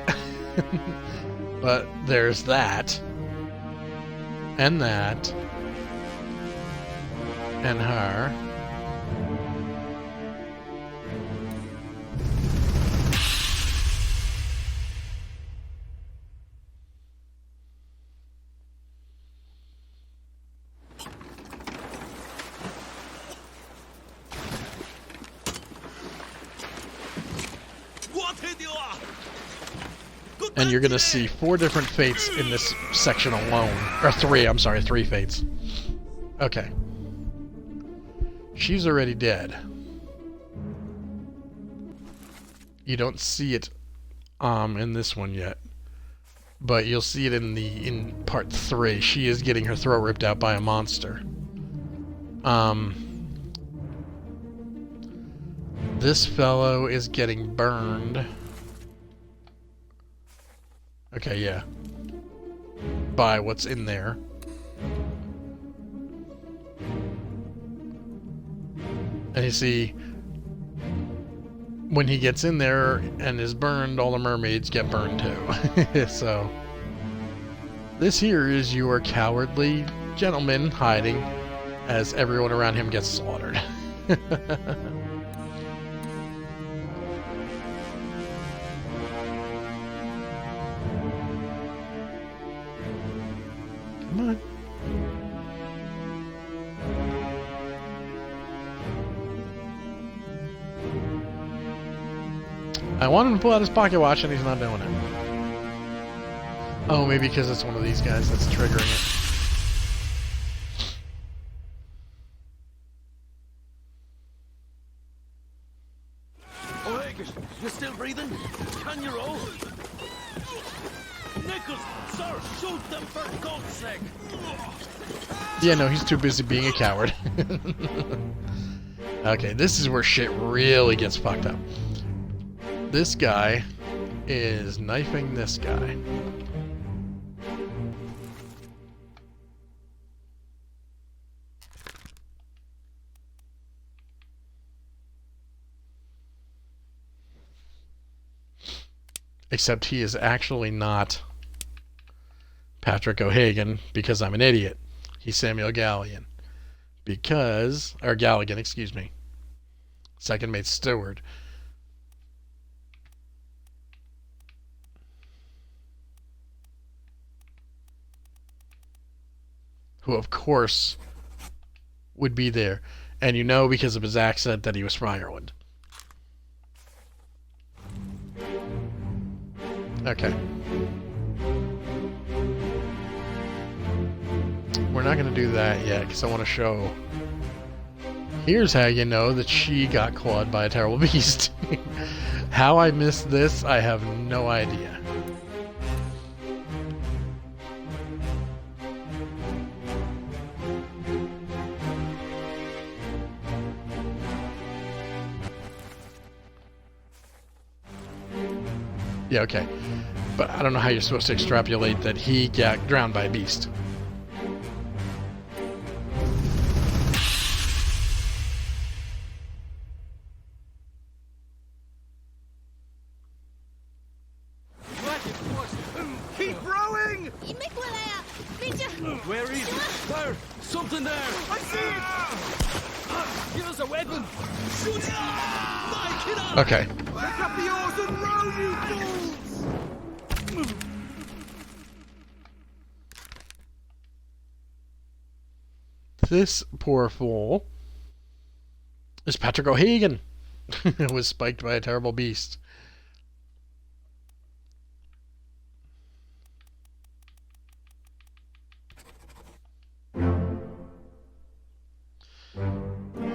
[SPEAKER 1] But there's that. And that. And her. And you're going to see 4 different fates in this section alone. Or 3, I'm sorry, 3 fates. Okay. She's already dead. You don't see it in this one yet. But you'll see it in part 3. She is getting her throat ripped out by a monster. This fellow is getting burned. Okay, yeah. By what's in there. And you see, when he gets in there and is burned, all the mermaids get burned too. So, this here is your cowardly gentleman hiding as everyone around him gets slaughtered. Come on. I want him to pull out his pocket watch and he's not doing it. Oh, maybe because it's one of these guys that's triggering it.
[SPEAKER 7] You still breathing? Can you roll? Nichols, sir, shoot them for God's sake!
[SPEAKER 1] Yeah, no, he's too busy being a coward. Okay, this is where shit really gets fucked up. This guy is knifing this guy. Except he is actually not Patrick O'Hagan because I'm an idiot. He's Samuel Galligan. Or Galligan, excuse me. Second mate steward. Who, of course, would be there. And you know because of his accent that he was from Ireland. Okay. We're not going to do that yet because I want to show. Here's how you know that she got clawed by a terrible beast. How I missed this, I have no idea. Yeah, okay. But I don't know how you're supposed to extrapolate that he got drowned by a beast.
[SPEAKER 7] Keep rowing! Where is it? There! Something there! I see it! Give us a weapon! Shoot it! Mike, it up!
[SPEAKER 1] Okay.
[SPEAKER 7] Pick up the oars and row, you fools!
[SPEAKER 1] This poor fool is Patrick O'Hagan. Who was spiked by a terrible beast.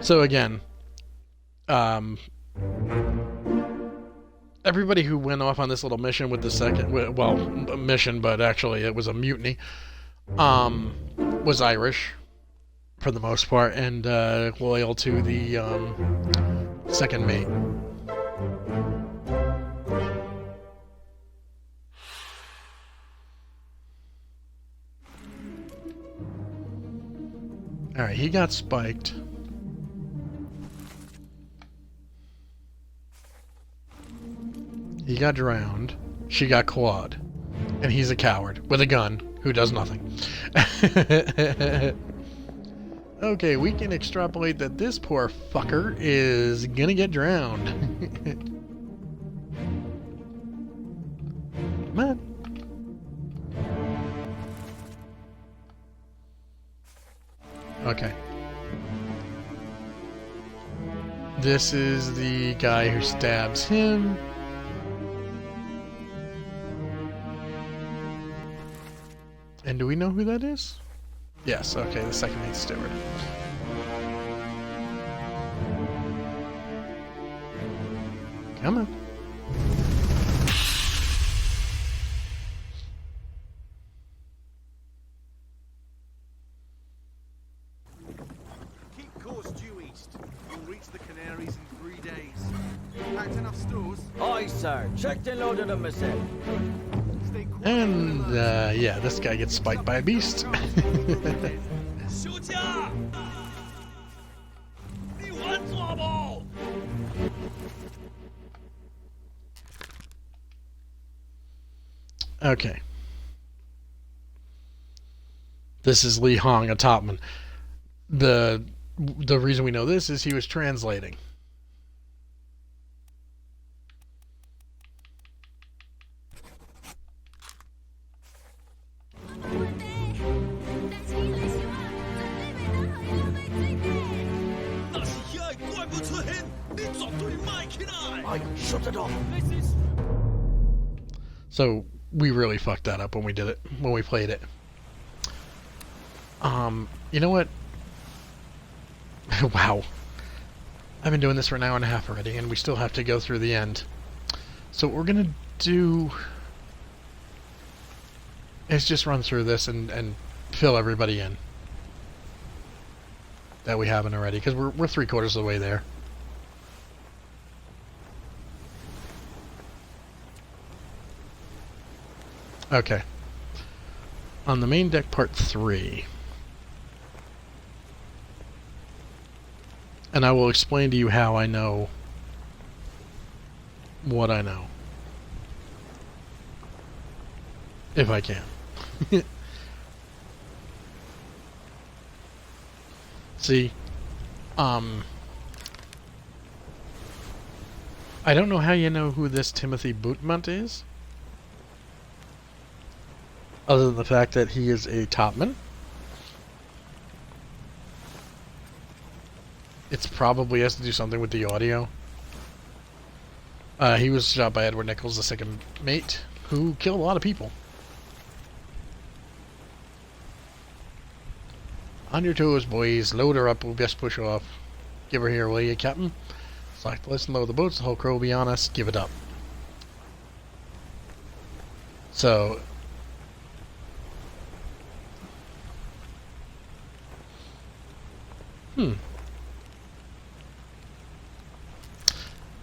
[SPEAKER 1] So again, everybody who went off on this little mission with the second, well, a mission, but actually it was a mutiny, was Irish for the most part, and loyal to the second mate. Alright, he got spiked. He got drowned. She got clawed. And he's a coward with a gun who does nothing. Okay, we can extrapolate that this poor fucker is gonna get drowned. Come on. Okay. This is the guy who stabs him. And do we know who that is? Yes, okay, the second mate steward. Come on.
[SPEAKER 9] Keep course due east. You'll reach the Canaries in 3 days. Packed enough stores?
[SPEAKER 7] Aye, sir. Checked and loaded them myself.
[SPEAKER 9] Stay quiet.
[SPEAKER 1] And, yeah, this guy gets spiked by a beast. Okay. This is Li Hong, a topman. The reason we know this is he was translating.
[SPEAKER 7] Shut it off.
[SPEAKER 1] So we really fucked that up when we did it, when we played it. You know what? Wow. I've been doing this for an hour and a half already, and we still have to go through the end. So what we're gonna do is just run through this and fill everybody in that we haven't already, because we're 3/4 of the way there. Okay. On the main deck, part 3. And I will explain to you how I know what I know. If I can. See, I don't know how you know who this Timothy Bootmunt is. Other than the fact that he is a topman. It's probably has to do something with the audio. He was shot by Edward Nichols, the second mate, who killed a lot of people. On your toes, boys. Load her up. We'll best push off. Give her here, will you, Captain? Select, listen, load the boats. The whole crew will be on us. Give it up. So...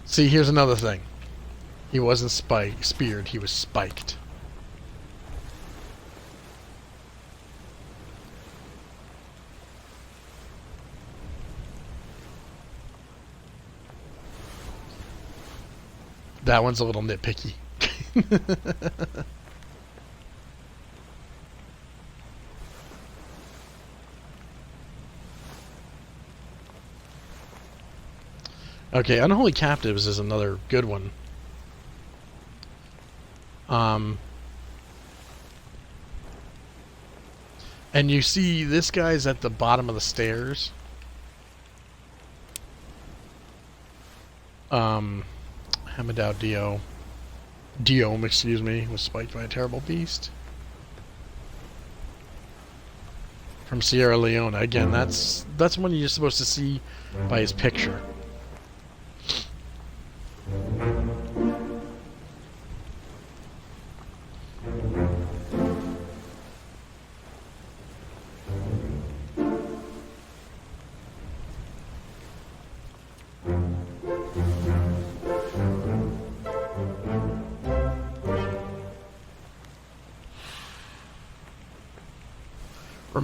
[SPEAKER 1] See, here's another thing. He wasn't speared, he was spiked. That one's a little nitpicky. Okay, Unholy Captives is another good one. And you see this guy's at the bottom of the stairs. Hamadao Diome, excuse me, was spiked by a terrible beast. from Sierra Leone. Again, that's one you're supposed to see by his picture.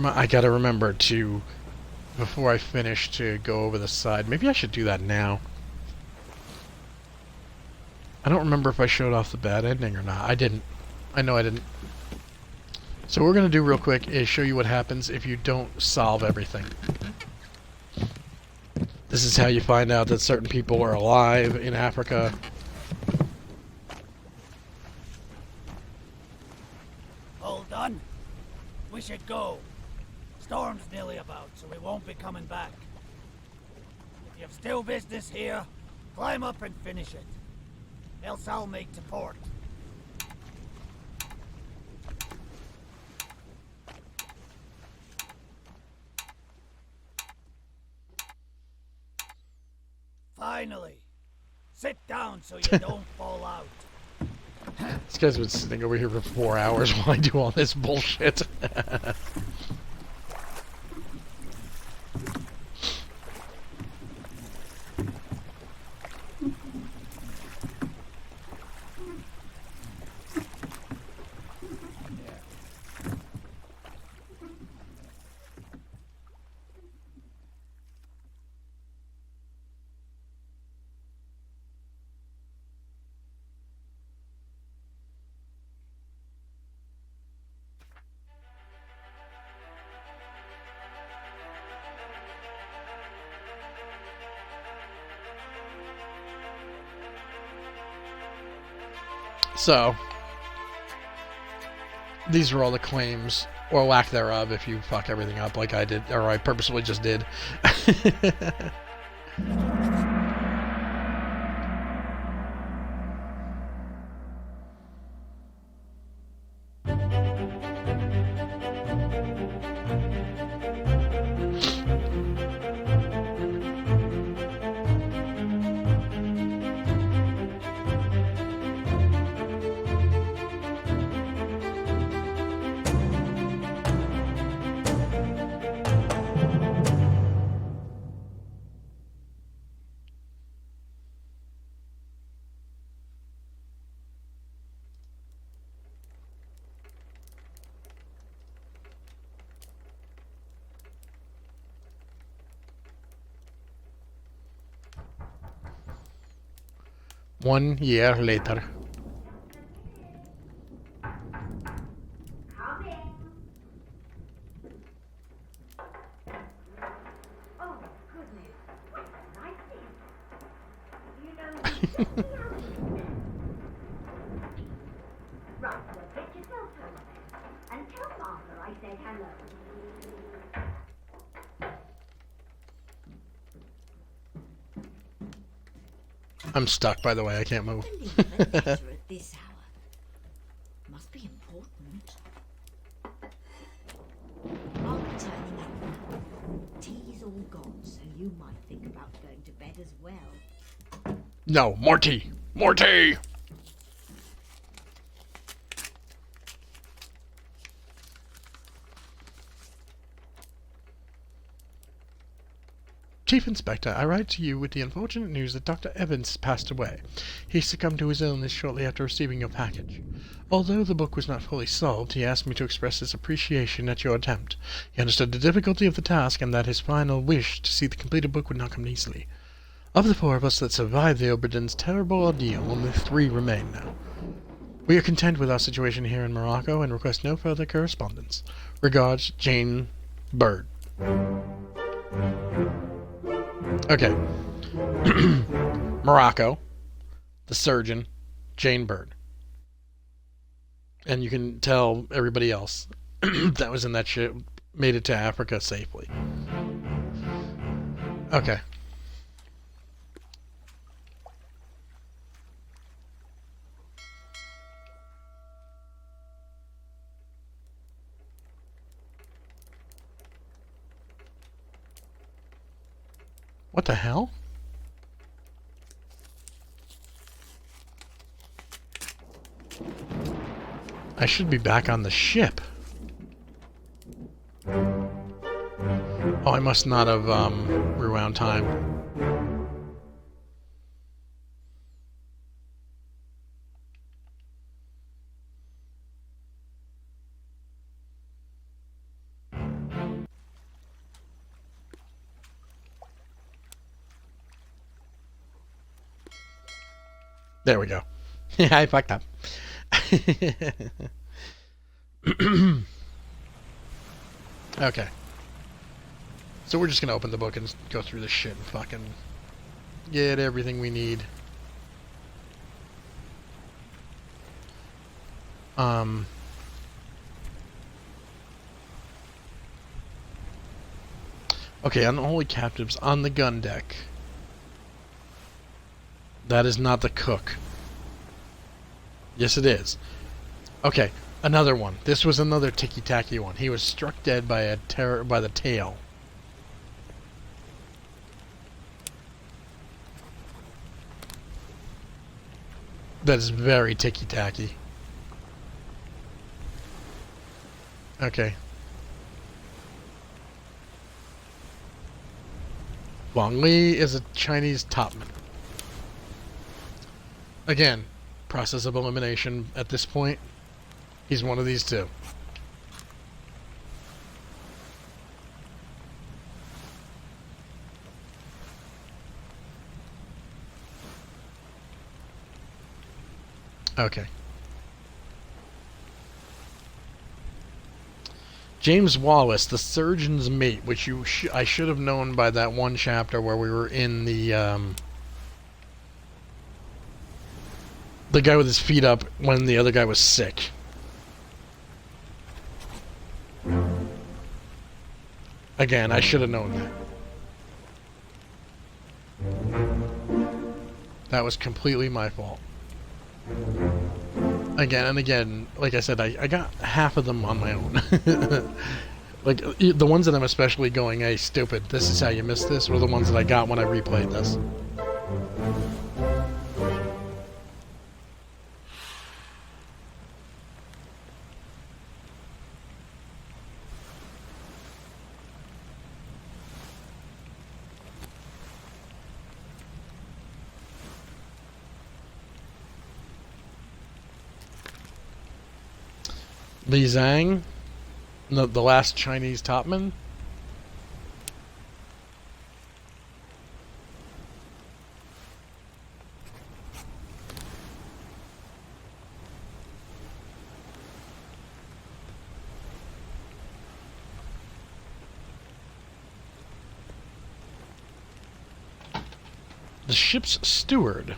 [SPEAKER 1] I gotta remember to, before I finish, to go over the side. Maybe I should do that now. I don't remember if I showed off the bad ending or not. I didn't. I know I didn't. So what we're gonna do real quick is show you what happens if you don't solve everything. This is how you find out that certain people are alive in Africa.
[SPEAKER 10] All done? We should go. Storm's nearly about, so we won't be coming back. If you've still business here, climb up and finish it. Else I'll make to port. Finally. Sit down so you don't fall out.
[SPEAKER 1] This guy's been sitting over here for 4 hours while I do all this bullshit. So, these are all the claims, or lack thereof, if you fuck everything up like I did, or I purposefully just did. One year later. I'm stuck, by the way. I can't move.
[SPEAKER 11] At this hour. Must be important. I'll be turning in now. Tea's all gone, so you might think about going to bed as well.
[SPEAKER 1] No, more tea! More tea! Chief Inspector, I write to you with the unfortunate news that Dr. Evans passed away. He succumbed to his illness shortly after receiving your package. Although the book was not fully solved, he asked me to express his appreciation at your attempt. He understood the difficulty of the task and that his final wish to see the completed book would not come easily. Of the 4 of us that survived the Obra Dinn's terrible ordeal, only 3 remain now. We are content with our situation here in Morocco and request no further correspondence. Regards, Jane Bird. Okay. Morocco, the surgeon, Jane Bird. And you can tell everybody else that was in that ship made it to Africa safely. Okay. What the hell? I should be back on the ship. Oh, I must not have rewound time. There we go. Yeah, I fucked up. Okay. So we're just gonna open the book and go through this shit and fucking get everything we need. Okay, unholy captives on the gun deck. That is not the cook. Yes, it is. Okay, another one. This was another ticky-tacky one. He was struck dead by by the tail. That is very ticky-tacky. Okay. Wang Li is a Chinese topman. Again, process of elimination at this point. He's one of these two. Okay. James Wallace, the surgeon's mate, which I should have known by that one chapter where we were in the guy with his feet up when the other guy was sick. Again, I should have known that. That was completely my fault. Again and again, like I said, I got half of them on my own. Like, the ones that I'm especially going, hey, stupid, this is how you missed this, were the ones that I got when I replayed this. Li Zhang, the last Chinese topman. The ship's steward.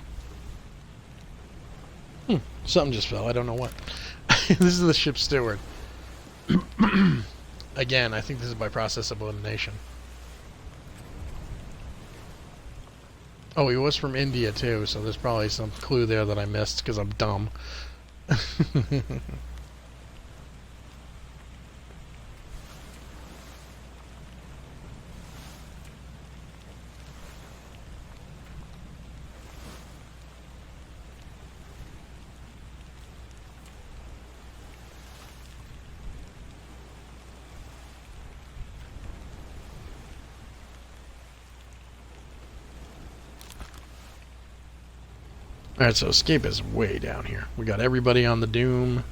[SPEAKER 1] Something just fell. I don't know what. This is the ship's steward. Again, I think this is by process of elimination. Oh, he was from India too, so there's probably some clue there that I missed because I'm dumb. Alright, so escape is way down here. We got everybody on the Doom.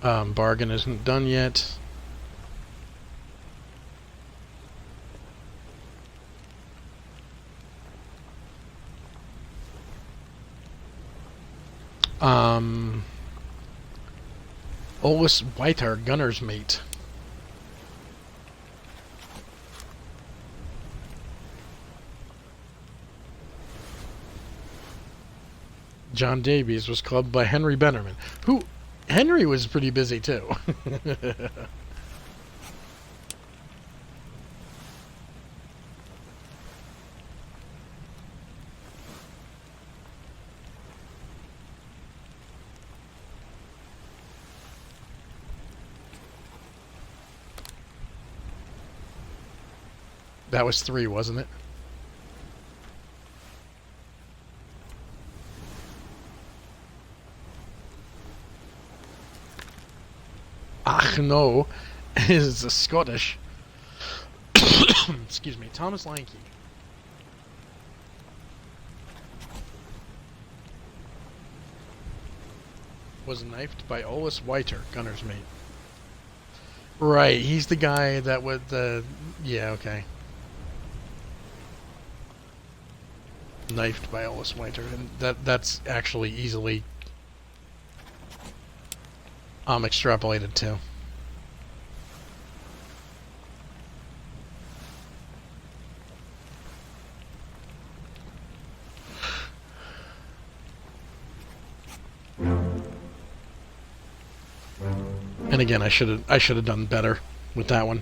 [SPEAKER 1] Bargain isn't done yet. Olus Whiter, gunner's mate. John Davies was clubbed by Henry Bennerman. Who... Henry was pretty busy, too. That was 3, wasn't it? to know is Scottish. Excuse me, Thomas Lanky. Was knifed by Ollis Whiter, gunner's mate. Right, he's the guy that would the... Yeah, okay. Knifed by Ollis Whiter, and that's actually easily extrapolated too. And again, I should have done better with that one.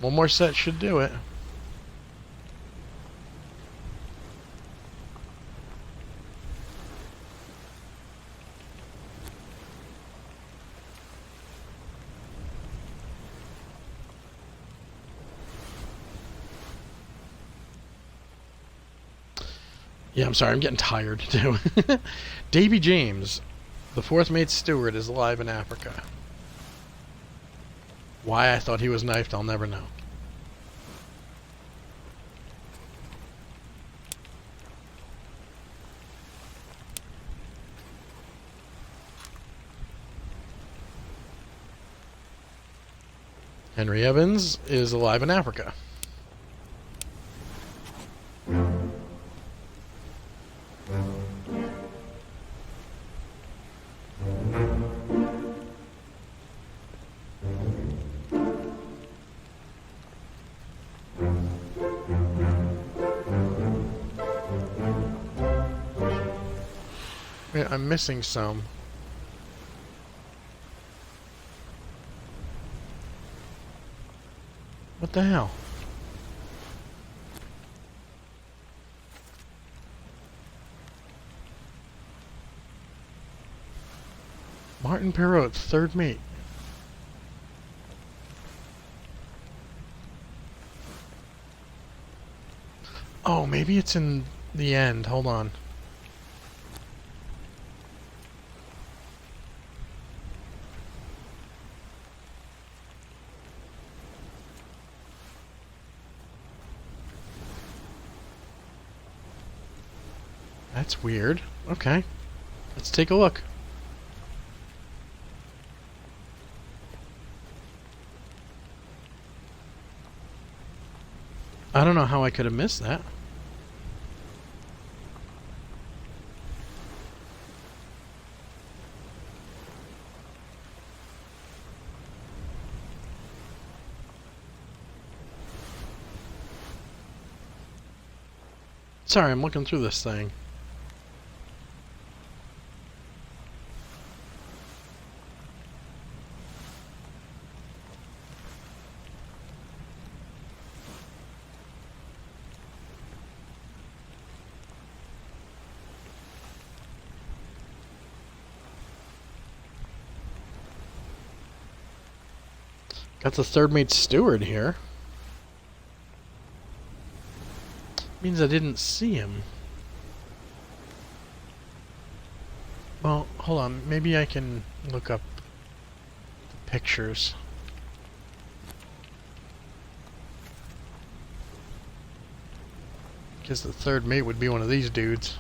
[SPEAKER 1] One more set should do it. Yeah, I'm sorry, I'm getting tired too. Davy James, the fourth mate steward, is alive in Africa. Why I thought he was knifed, I'll never know. Henry Evans is alive in Africa. I'm missing some. What the hell? Martin Perrault, third mate. Oh, maybe it's in the end. Hold on. That's weird. Okay. Let's take a look. I don't know how I could have missed that. Sorry, I'm looking through this thing. Got the third mate steward here. Means I didn't see him. Well, hold on. Maybe I can look up the pictures. Guess the third mate would be one of these dudes.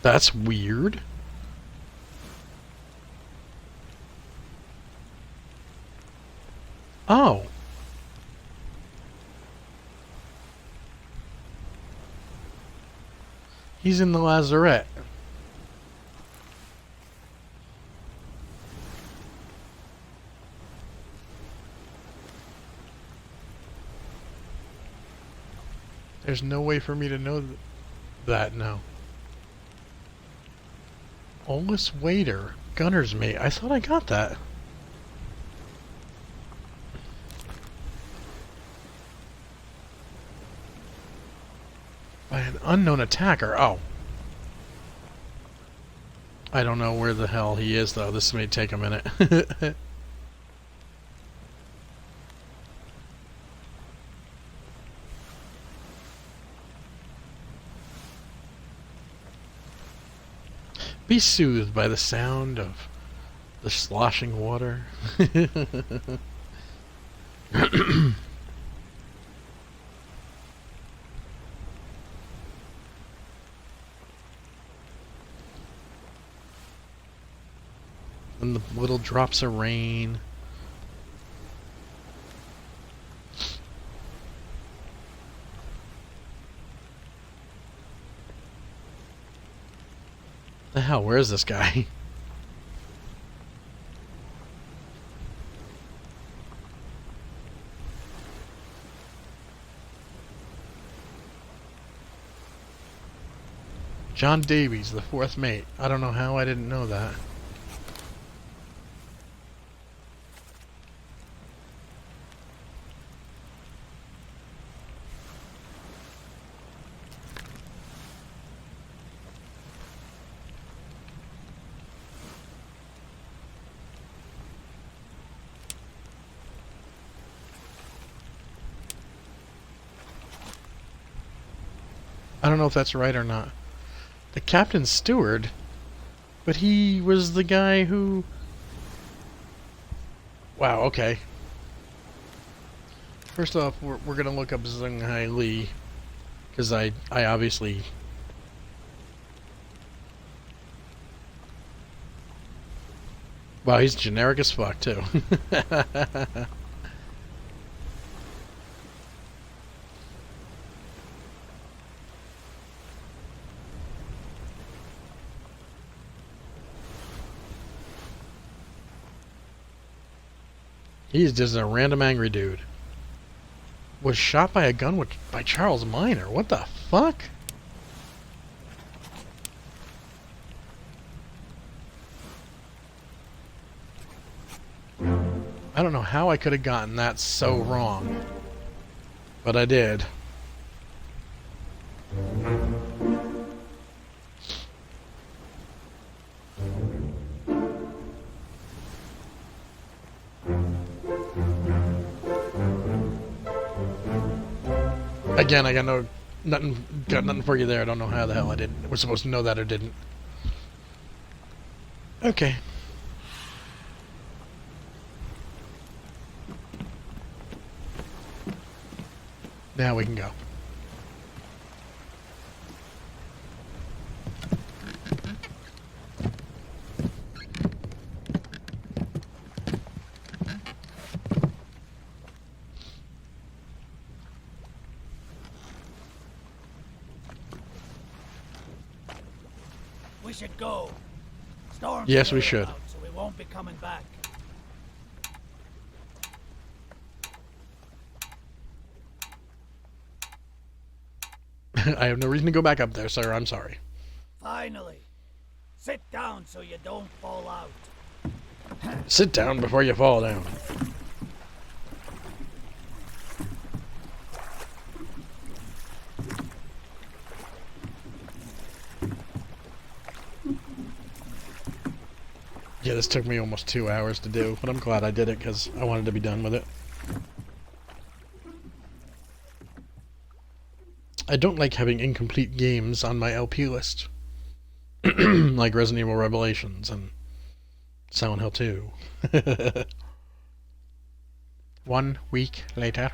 [SPEAKER 1] That's weird. Oh. He's in the lazarette. there's no way for me to know that now. Oldest waiter, gunner's mate. I thought I got that. By an unknown attacker. Oh. I don't know where the hell he is, though. This may take a minute. Be soothed by the sound of the sloshing water. And the little drops of rain. The hell, where is this guy? John Davies, the fourth mate. I don't know how I didn't know that. I don't know if that's right or not. The captain's steward? But he was the guy who... Wow, okay. First off, we're gonna look up Zheng Li. Because I obviously... Wow, he's generic as fuck, too. He's just a random angry dude. Was shot by a gun by Charles Minor. What the fuck? I don't know how I could have gotten that so wrong. But I did. Again, I got nothing for you there. I don't know how the hell I didn't. We're supposed to know that or didn't. Okay. Now we can go.
[SPEAKER 10] We should go. Storm's
[SPEAKER 1] Yes, we
[SPEAKER 10] clear
[SPEAKER 1] should.
[SPEAKER 10] out, so we won't be coming back.
[SPEAKER 1] I have no reason to go back up there, sir. I'm sorry.
[SPEAKER 10] Finally. Sit down so you don't fall out.
[SPEAKER 1] Sit down before you fall down. Yeah, this took me almost 2 hours to do, but I'm glad I did it because I wanted to be done with it. I don't like having incomplete games on my LP list. Like Resident Evil Revelations and Silent Hill 2. 1 week later.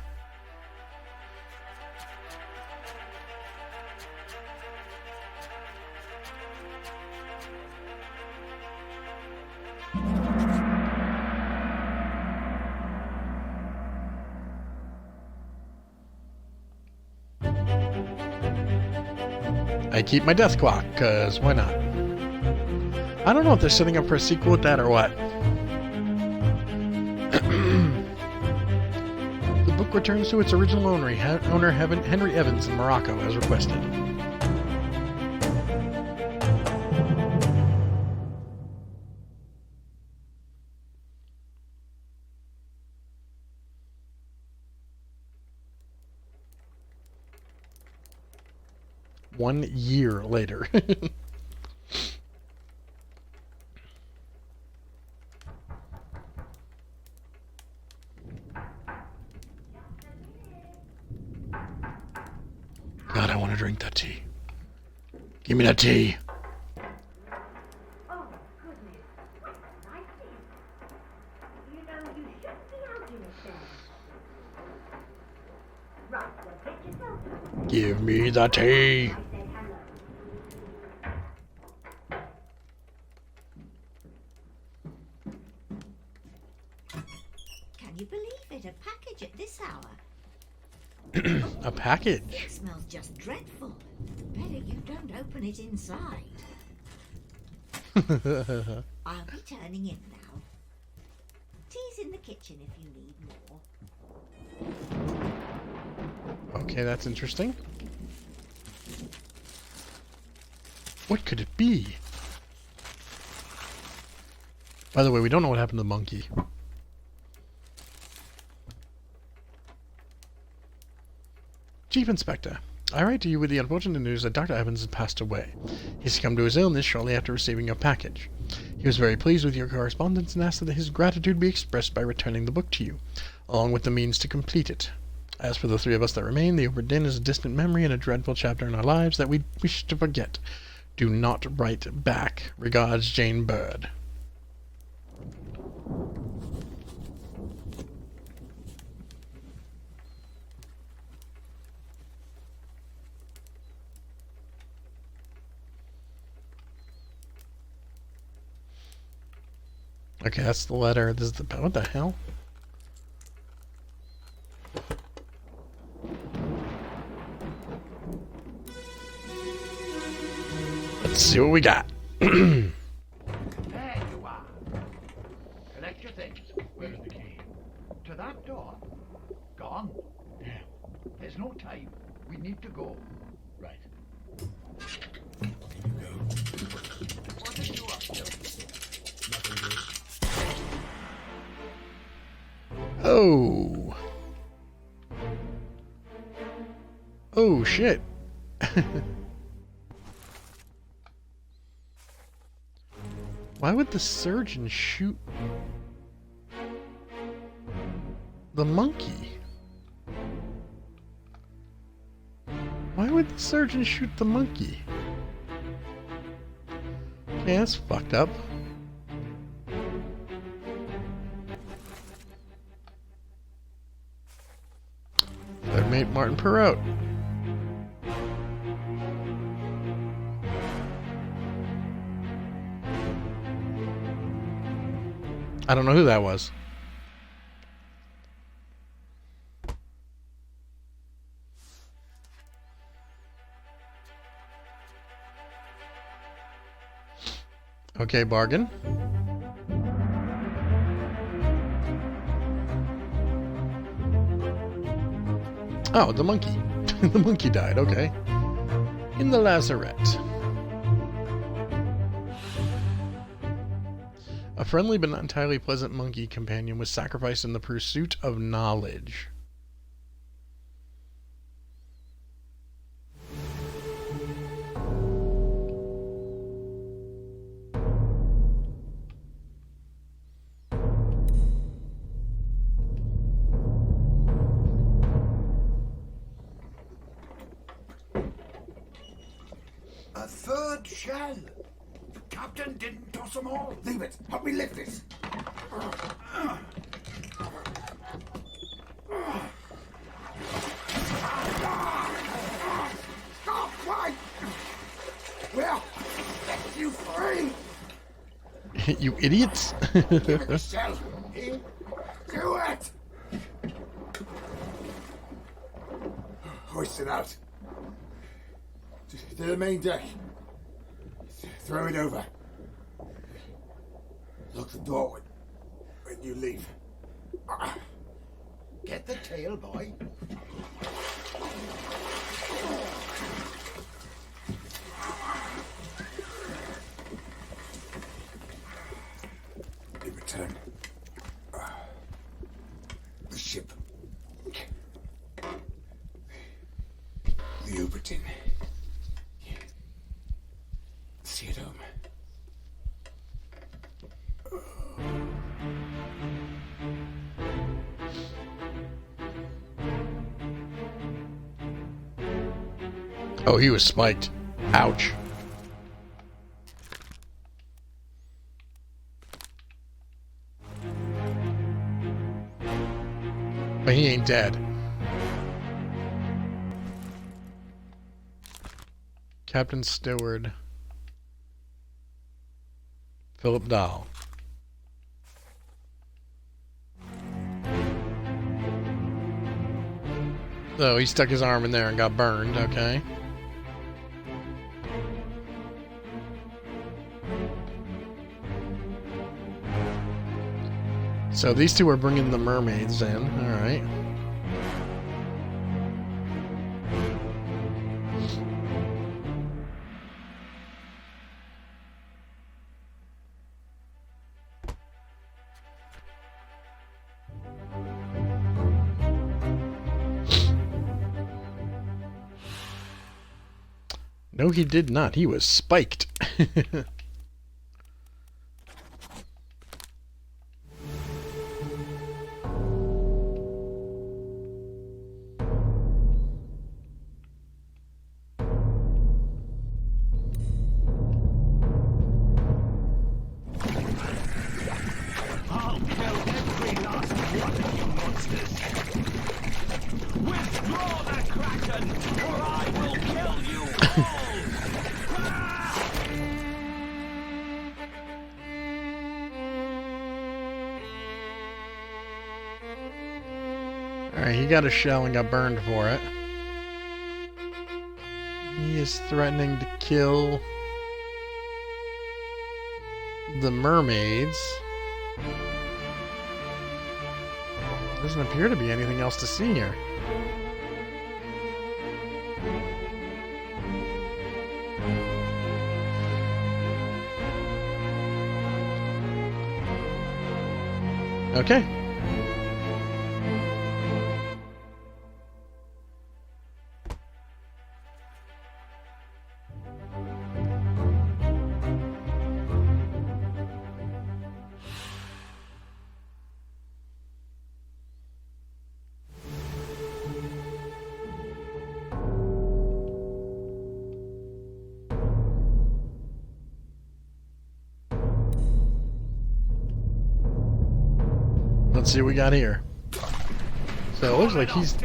[SPEAKER 1] I keep my death clock, cause why not? I don't know if they're setting up for a sequel with that or what. The book book returns to its original owner, Henry Evans in Morocco, as requested. One year later. God, I want to drink that tea. Give me that tea.
[SPEAKER 11] Oh, goodness. What like this? You know, you shouldn't be out in a stand. Right, well, pick yourself up.
[SPEAKER 1] Give me the tea.
[SPEAKER 11] I said hello. Can you believe it? A package at this hour.
[SPEAKER 1] A package.
[SPEAKER 11] It smells just dreadful. Better you don't open it inside. I'll be turning in now. Tea's in the kitchen if you need more.
[SPEAKER 1] Okay, that's interesting. What could it be? By the way, we don't know what happened to the monkey. Chief Inspector, I write to you with the unfortunate news that Dr. Evans has passed away. He succumbed to his illness shortly after receiving your package. He was very pleased with your correspondence and asked that his gratitude be expressed by returning the book to you, along with the means to complete it. As for the three of us that remain, the Obra Dinn is a distant memory and a dreadful chapter in our lives that we wish to forget. Do not write back. Regards, Jane Bird. Okay, that's the letter. This is the... What the hell? Let's see what we got.
[SPEAKER 12] There you are. Collect your things. Where's the key? To that door. Gone. Yeah. There's no time. We need to go. Right.
[SPEAKER 5] Here you go.
[SPEAKER 12] What are you up to?
[SPEAKER 5] Nothing good.
[SPEAKER 1] Oh. Oh, shit. Why would the surgeon shoot the monkey? Why would the surgeon shoot the monkey? Okay, that's fucked up. Third mate Martin Perrault. I don't know who that was. Okay, bargain. Oh, the monkey. The monkey died, okay. In the lazarette. A friendly but not entirely pleasant monkey companion was sacrificed in the pursuit of knowledge.
[SPEAKER 3] A third shell.
[SPEAKER 12] The captain didn't toss them all.
[SPEAKER 3] Leave it. Help me lift this.
[SPEAKER 12] Stop! Why? Well, let you free.
[SPEAKER 1] You idiots.
[SPEAKER 12] Give me the shell. Do it.
[SPEAKER 3] Hoist it out. To the main deck. Throw it over. Lock the door when you leave.
[SPEAKER 12] Get the tail, boy.
[SPEAKER 3] They return. The ship. The Obra Dinn. See it home.
[SPEAKER 1] Oh, he was spiked. Ouch. But he ain't dead. Captain Steward. Philip Dahl. Oh, he stuck his arm in there and got burned, okay. So these two are bringing the mermaids in, alright. No, he did not. He was spiked.
[SPEAKER 6] I'll kill every last one of you monsters. Withdraw the Kraken, or I will kill you all!
[SPEAKER 1] Alright, he got a shell and got burned for it. He is threatening to kill the mermaids. Doesn't appear to be anything else to see here. Okay. Let's see what we got here. So it looks like he's...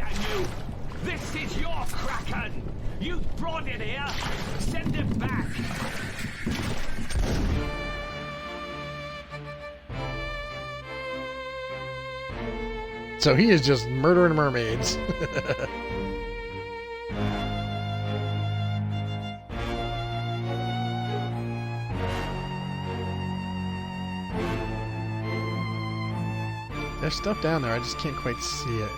[SPEAKER 6] This is your Kraken! You brought it here! Send it back!
[SPEAKER 1] So he is just murdering mermaids. There's stuff down there, I just can't quite see it.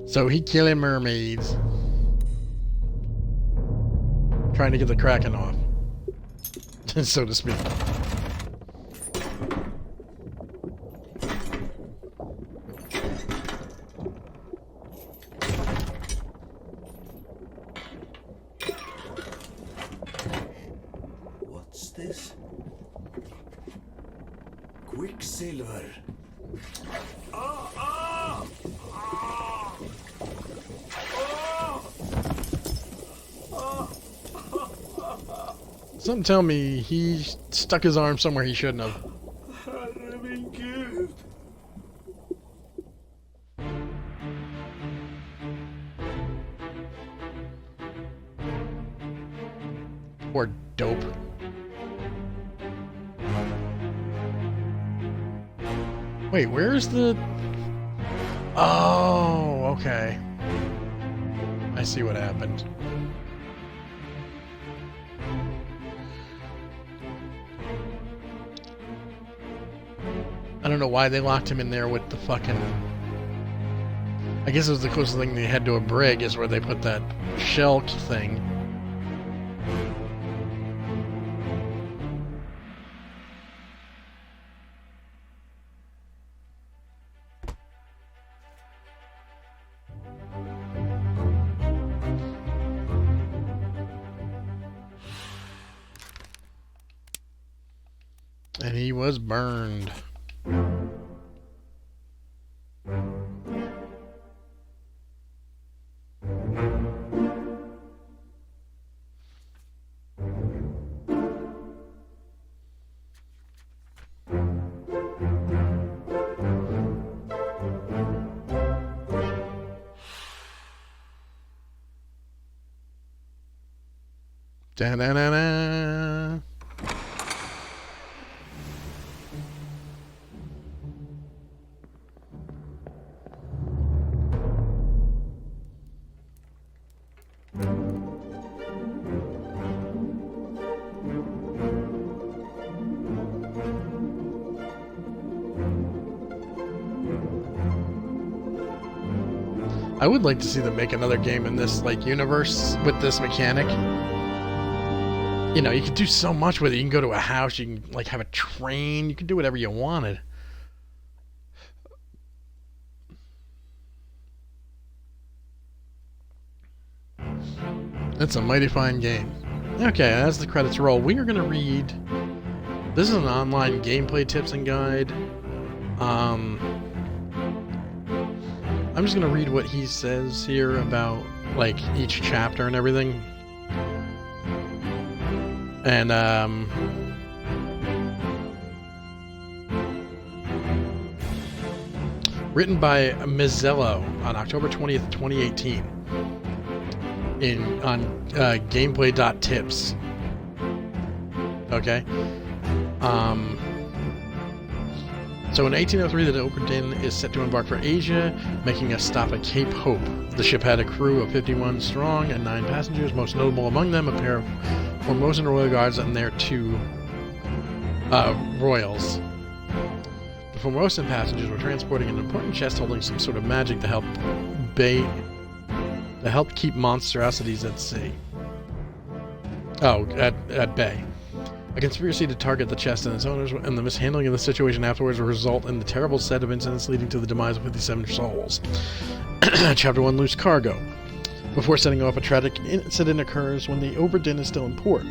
[SPEAKER 1] So he killing mermaids. Trying to get the Kraken off. So to speak.
[SPEAKER 5] What's this? Quicksilver.
[SPEAKER 1] Something tell me he stuck his arm somewhere he shouldn't have. Poor dope. Wait, where's the... Oh, okay. I see what happened. I don't know why they locked him in there with the fucking... I guess it was the closest thing they had to a brig is where they put that shell thing. And he was burned. Da-da-da-da. I would like to see them make another game in this like universe with this mechanic. You know, you could do so much with it. You can go to a house, you can like have a train, you can do whatever you wanted. It's a mighty fine game. Okay, as the credits roll, we are going to read... This is an online gameplay tips and guide. I'm just going to read what he says here about, like, each chapter and everything. And, written by Mizzello on October 20th, 2018. On gameplay.tips. Okay. So in 1803, the Obra Dinn is set to embark for Asia, making a stop at Cape Hope. The ship had a crew of 51 strong and 9 passengers, most notable among them a pair of Formosan royal guards and their 2 royals. The Formosan passengers were transporting an important chest holding some sort of magic to help keep monstrosities at sea. At bay. A conspiracy to target the chest and its owners and the mishandling of the situation afterwards will result in the terrible set of incidents leading to the demise of 57 souls. Chapter 1, Loose Cargo. Before setting off, a tragic incident occurs when the Obra Dinn is still in port.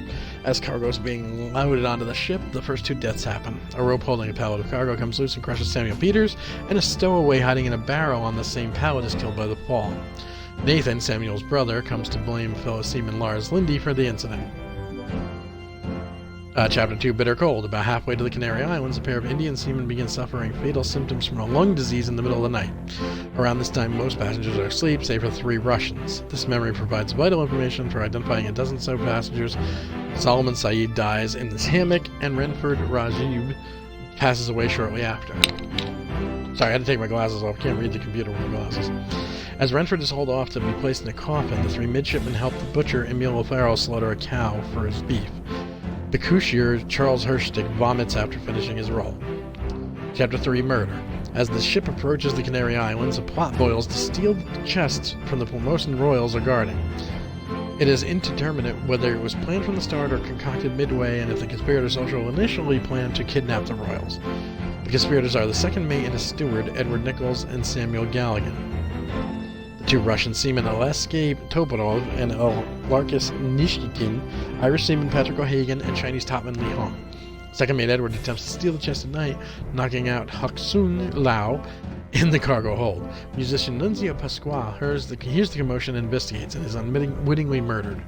[SPEAKER 1] As cargo is being loaded onto the ship, the first 2 deaths happen. A rope holding a pallet of cargo comes loose and crushes Samuel Peters, and a stowaway hiding in a barrel on the same pallet is killed by the fall. Nathan, Samuel's brother, comes to blame fellow seaman Lars Lindy for the incident. Chapter 2, Bitter Cold. About halfway to the Canary Islands, a pair of Indian seamen begin suffering fatal symptoms from a lung disease in the middle of the night. Around this time, most passengers are asleep, save for 3 Russians. This memory provides vital information for identifying a dozen so passengers. Solomon Saeed dies in this hammock, and Renford Rajib passes away shortly after. Sorry, I had to take my glasses off. Can't read the computer with my glasses. As Renford is hauled off to be placed in a coffin, the 3 midshipmen help the butcher Emil O'Farrell slaughter a cow for his beef. The croupier, Charles Herstick, vomits after finishing his roll. Chapter 3, Murder. As the ship approaches the Canary Islands, a plot boils to steal the chests from the Formosan royals are guarding. It is indeterminate whether it was planned from the start or concocted midway, and if the conspirators also initially planned to kidnap the royals. The conspirators are the second mate and a steward, Edward Nichols and Samuel Galligan. The 2 Russian seamen, Alexei Topolov and Larkus Nishkikin, Irish seaman Patrick O'Hagan, and Chinese topman Li Hong. Second mate Edward attempts to steal the chest at night, knocking out Huxun Lao in the cargo hold. Musician Nunzio Pasquale hears the commotion and investigates and is unwittingly murdered.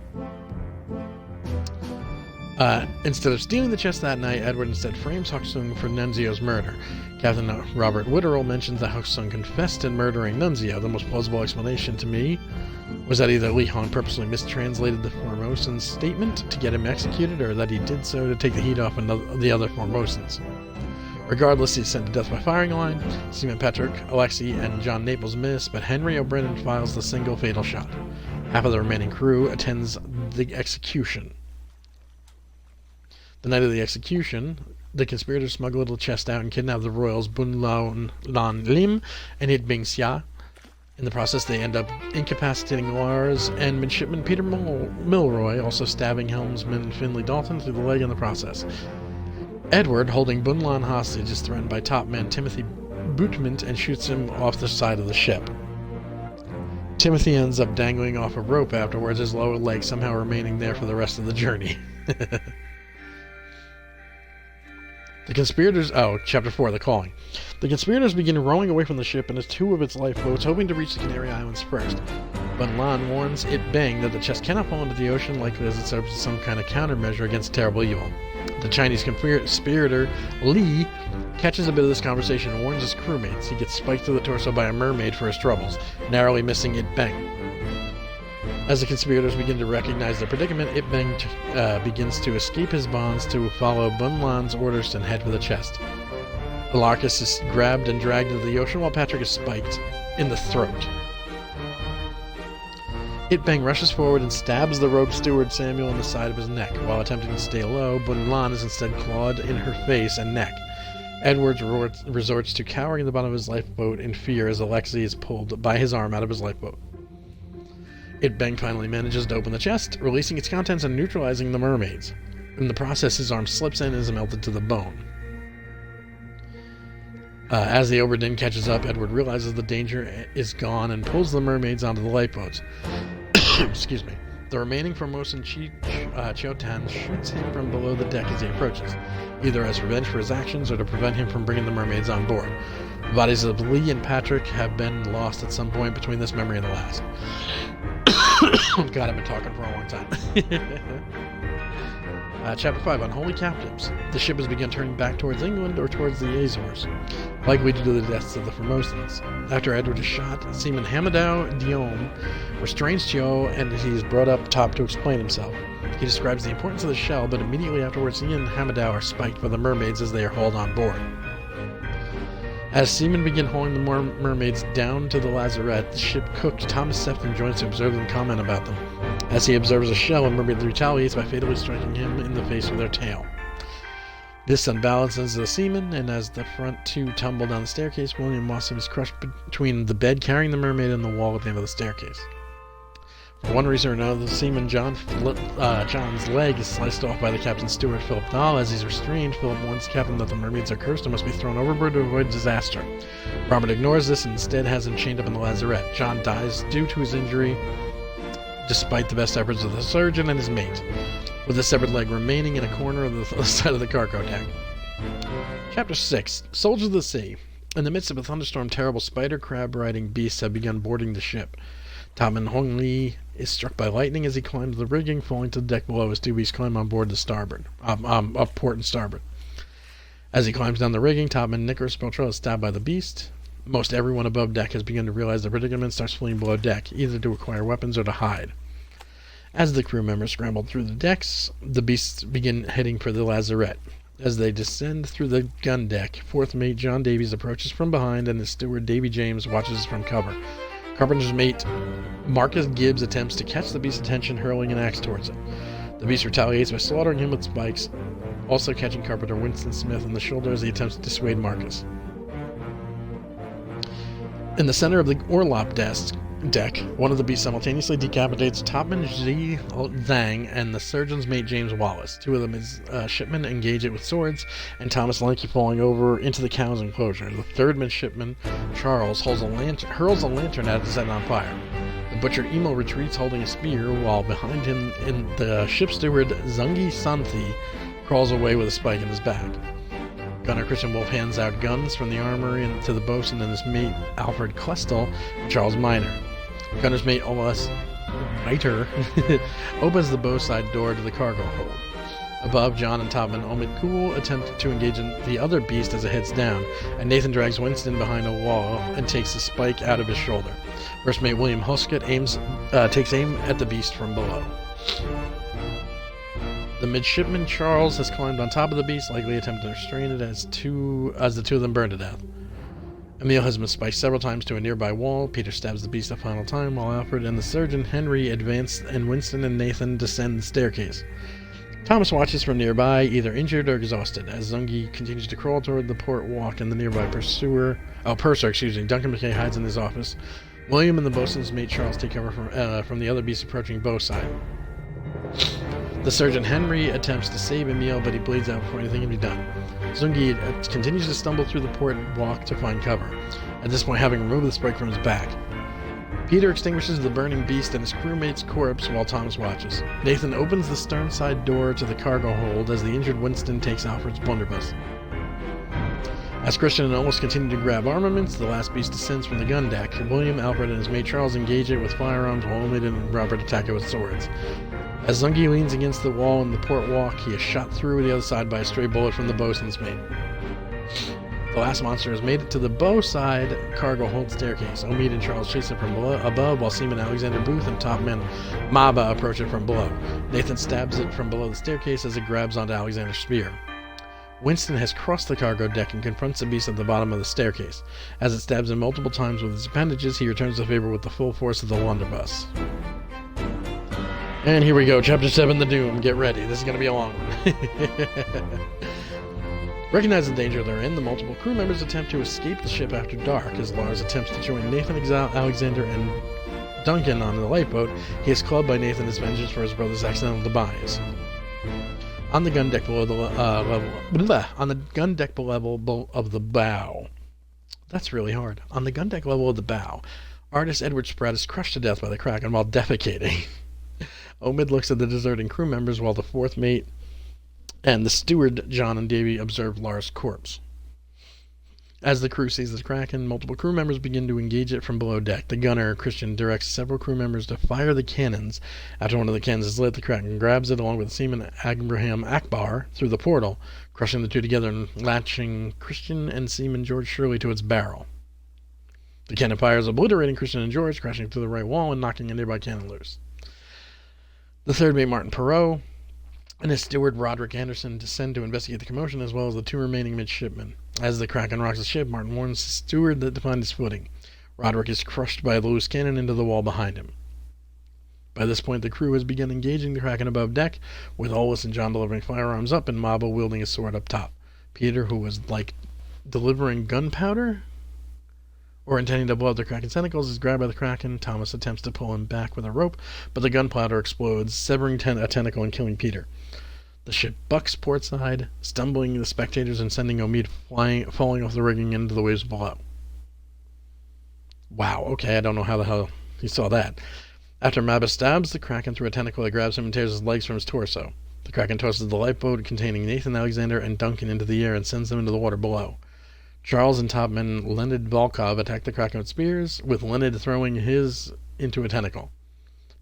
[SPEAKER 1] Instead of stealing the chest that night, Edward instead frames Huxung for Nunzio's murder. Captain Robert Witterell mentions that Huxung confessed in murdering Nunzio. The most plausible explanation to me was that either Li Hong purposely mistranslated the Formosan's statement to get him executed, or that he did so to take the heat off the other Formosans. Regardless, he's sent to death by firing line. Seaman Patrick, Alexei, and John Naples miss, but Henry O'Brien files the single fatal shot. Half of the remaining crew attends the execution. The night of the execution, the conspirators smuggle the chest out and kidnap the royals Bun Lan Lim and It Bing Xia. In the process, they end up incapacitating Lars and midshipman Peter Milroy, also stabbing helmsman Finley Dalton through the leg in the process. Edward, holding Bun Lan hostage, is threatened by topman Timothy Bootmont and shoots him off the side of the ship. Timothy ends up dangling off a rope afterwards, his lower leg somehow remaining there for the rest of the journey. The conspirators... Oh, Chapter 4, The Calling. The conspirators begin rowing away from the ship and two of its lifeboats, hoping to reach the Canary Islands first. Bun Lan warns It Bang that the chest cannot fall into the ocean, likely as it serves as some kind of countermeasure against terrible evil. The Chinese conspirator, Li, catches a bit of this conversation and warns his crewmates. He gets spiked to the torso by a mermaid for his troubles, narrowly missing It Bang. As the conspirators begin to recognize their predicament, It Bang begins to escape his bonds to follow Bun Lan's orders and head for the chest. Alarcus is grabbed and dragged into the ocean while Patrick is spiked in the throat. It Bang rushes forward and stabs the rope steward Samuel in the side of his neck. While attempting to stay low, Bun Lan is instead clawed in her face and neck. Edwards resorts to cowering in the bottom of his lifeboat in fear as Alexei is pulled by his arm out of his lifeboat. It Bang finally manages to open the chest, releasing its contents and neutralizing the mermaids. In the process, his arm slips in and is melted to the bone. As the Obra Dinn catches up, Edward realizes the danger is gone and pulls the mermaids onto the lifeboats. Excuse me. The remaining Formosan Chiotan shoots him from below the deck as he approaches, either as revenge for his actions or to prevent him from bringing the mermaids on board. The bodies of Lee and Patrick have been lost at some point between this memory and the last. God, I've been talking for a long time. Chapter 5, Unholy Captives. The ship has begun turning back towards England or towards the Azores, likely due to the deaths of the Formosans. After Edward is shot, Seaman Hamadao Dion restrains Chio and he is brought up top to explain himself. He describes the importance of the shell, but immediately afterwards he and Hamadao are spiked by the mermaids as they are hauled on board. As seamen begin hauling the mermaids down to the lazarette, the ship cook Thomas Sefton joins to observe and comment about them. As he observes a shell, a mermaid retaliates by fatally striking him in the face with her tail. This unbalances the seamen, and as the front two tumble down the staircase, William Mossam is crushed between the bed carrying the mermaid and the wall at the end of the staircase. For one reason or another, the seaman John's leg is sliced off by the captain's steward, Philip Dahl. As he's restrained, Philip warns the captain that the mermaids are cursed and must be thrown overboard to avoid disaster. Robert ignores this and instead has him chained up in the lazarette. John dies due to his injury, despite the best efforts of the surgeon and his mate, with a severed leg remaining in a corner of the side of the cargo deck. Chapter 6, Soldiers of the Sea. In the midst of a thunderstorm, terrible spider crab-riding beasts have begun boarding the ship. Topman Hong Li is struck by lightning as he climbs the rigging, falling to the deck below as two beasts climb on board the starboard, up port and starboard. As he climbs down the rigging, Topman Nicholas Beltrell is stabbed by the beast. Most everyone above deck has begun to realize the predicament and starts fleeing below deck, either to acquire weapons or to hide. As the crew members scramble through the decks, the beasts begin heading for the lazarette. As they descend through the gun deck, fourth mate John Davies approaches from behind and his steward Davy James watches from cover. Carpenter's mate Marcus Gibbs attempts to catch the beast's attention, hurling an axe towards it. The beast retaliates by slaughtering him with spikes, also catching Carpenter Winston Smith in the shoulder as he attempts to dissuade Marcus. In the center of the orlop deck, one of the beasts simultaneously decapitates Topman Ji Zhang and the surgeon's mate James Wallace. Two of them as shipmen engage it with swords, and Thomas Lanky falling over into the cow's enclosure. The third midshipman, Charles, hurls a lantern at it to set it on fire. The butcher Emo retreats holding a spear, while behind him the ship steward Zungi Santhi crawls away with a spike in his back. Gunner Christian Wolf hands out guns from the armory to the boatswain and his mate Alfred Klestel and Charles Miner. Gunner's mate Olas Reiter opens the bow side door to the cargo hold. Above, John and Topman Omid Cool attempt to engage in the other beast as it heads down, and Nathan drags Winston behind a wall and takes the spike out of his shoulder. First Mate William Huskett takes aim at the beast from below. The midshipman Charles has climbed on top of the beast, likely attempting to restrain it as the two of them burn to death. Emil has been spiked several times to a nearby wall. Peter stabs the beast a final time, while Alfred and the surgeon Henry advance, and Winston and Nathan descend the staircase. Thomas watches from nearby, either injured or exhausted, as Zungi continues to crawl toward the port walk, and the nearby purser, Duncan McKay hides in his office. William and the boatswain's mate Charles take cover from the other beast approaching bow side. The surgeon Henry attempts to save Emil, but he bleeds out before anything can be done. Zungi continues to stumble through the port walk to find cover, at this point having removed the spike from his back. Peter extinguishes the burning beast and his crewmate's corpse while Thomas watches. Nathan opens the stern side door to the cargo hold as the injured Winston takes Alfred's blunderbuss. As Christian and Ollis continue to grab armaments, the last beast descends from the gun deck. William, Alfred, and his mate Charles engage it with firearms, while Omid and Robert attack it with swords. As Zungi leans against the wall in the port walk, he is shot through the other side by a stray bullet from the boatswain's mate. The last monster has made it to the bow side cargo hold staircase. Omid and Charles chase it from above, while Seaman Alexander Booth and topman Maba approach it from below. Nathan stabs it from below the staircase as it grabs onto Alexander's spear. Winston has crossed the cargo deck and confronts the beast at the bottom of the staircase. As it stabs him multiple times with its appendages, he returns the favor with the full force of the blunderbuss. And here we go, Chapter 7, The Doom. Get ready, this is going to be a long one. Recognizing the danger they're in, the multiple crew members attempt to escape the ship after dark. As Lars attempts to join Nathan, Alexander, and Duncan on the lifeboat, he is clubbed by Nathan as vengeance for his brother's accidental demise. On the gun deck below on the gun deck level of the bow. That's really hard. On the gun deck level of the bow, artist Edward Spratt is crushed to death by the Kraken while defecating. Omid looks at the deserting crew members while the fourth mate and the steward, John and Davy, observe Lars' corpse. As the crew sees the Kraken, multiple crew members begin to engage it from below deck. The gunner, Christian, directs several crew members to fire the cannons. After one of the cannons is lit, the Kraken grabs it along with seaman Abraham Akbar through the portal, crushing the two together and latching Christian and seaman George Shirley to its barrel. The cannon fires, obliterating Christian and George, crashing through the right wall and knocking a nearby cannon loose. The third mate, Martin Perot, and his steward, Roderick Anderson, descend to investigate the commotion, as well as the two remaining midshipmen. As the Kraken rocks the ship, Martin warns the steward that to find his footing. Roderick is crushed by the loose cannon into the wall behind him. By this point, the crew has begun engaging the Kraken above deck, with Ollis and John delivering firearms up and Maba wielding his sword up top. Peter, who was like delivering gunpowder or intending to blow up the Kraken's tentacles, is grabbed by the Kraken. Thomas attempts to pull him back with a rope, but the gunpowder explodes, severing a tentacle and killing Peter. The ship bucks portside, stumbling the spectators and sending Omid falling off the rigging into the waves below. Wow, okay, I don't know how the hell he saw that. After Maba stabs the Kraken through a tentacle, it grabs him and tears his legs from his torso. The Kraken tosses the lifeboat containing Nathan, Alexander, and Duncan into the air and sends them into the water below. Charles and topman Leonid Volkov attack the Kraken with spears, with Leonid throwing his into a tentacle.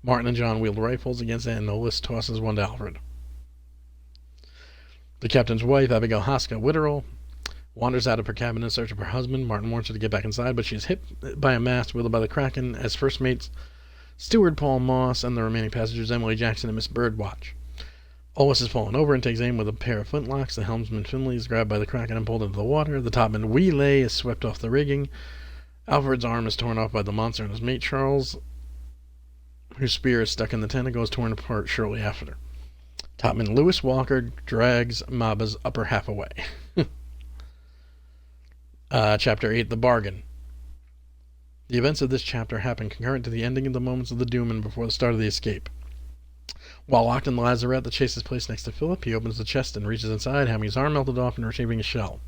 [SPEAKER 1] Martin and John wield rifles against it, and Ollis tosses one to Alfred. The captain's wife, Abigail Haska Witterell, wanders out of her cabin in search of her husband. Martin warns her to get back inside, but she is hit by a mast wielded by the Kraken as first mates steward Paul Moss and the remaining passengers Emily Jackson and Miss Bird watch. Ollis has fallen over and takes aim with a pair of flintlocks. The helmsman Finley is grabbed by the Kraken and pulled into the water. The topman Wheelay is swept off the rigging. Alfred's arm is torn off by the monster, and his mate Charles, whose spear is stuck in the tentacle, is torn apart shortly after. Topman Lewis Walker drags Maba's upper half away. Chapter 8, The Bargain. The events of this chapter happen concurrent to the ending of the Moments of the Doom and before the start of the escape. While locked in the lazarette, the chase is placed next to Philip. He opens the chest and reaches inside, having his arm melted off and retrieving a shell.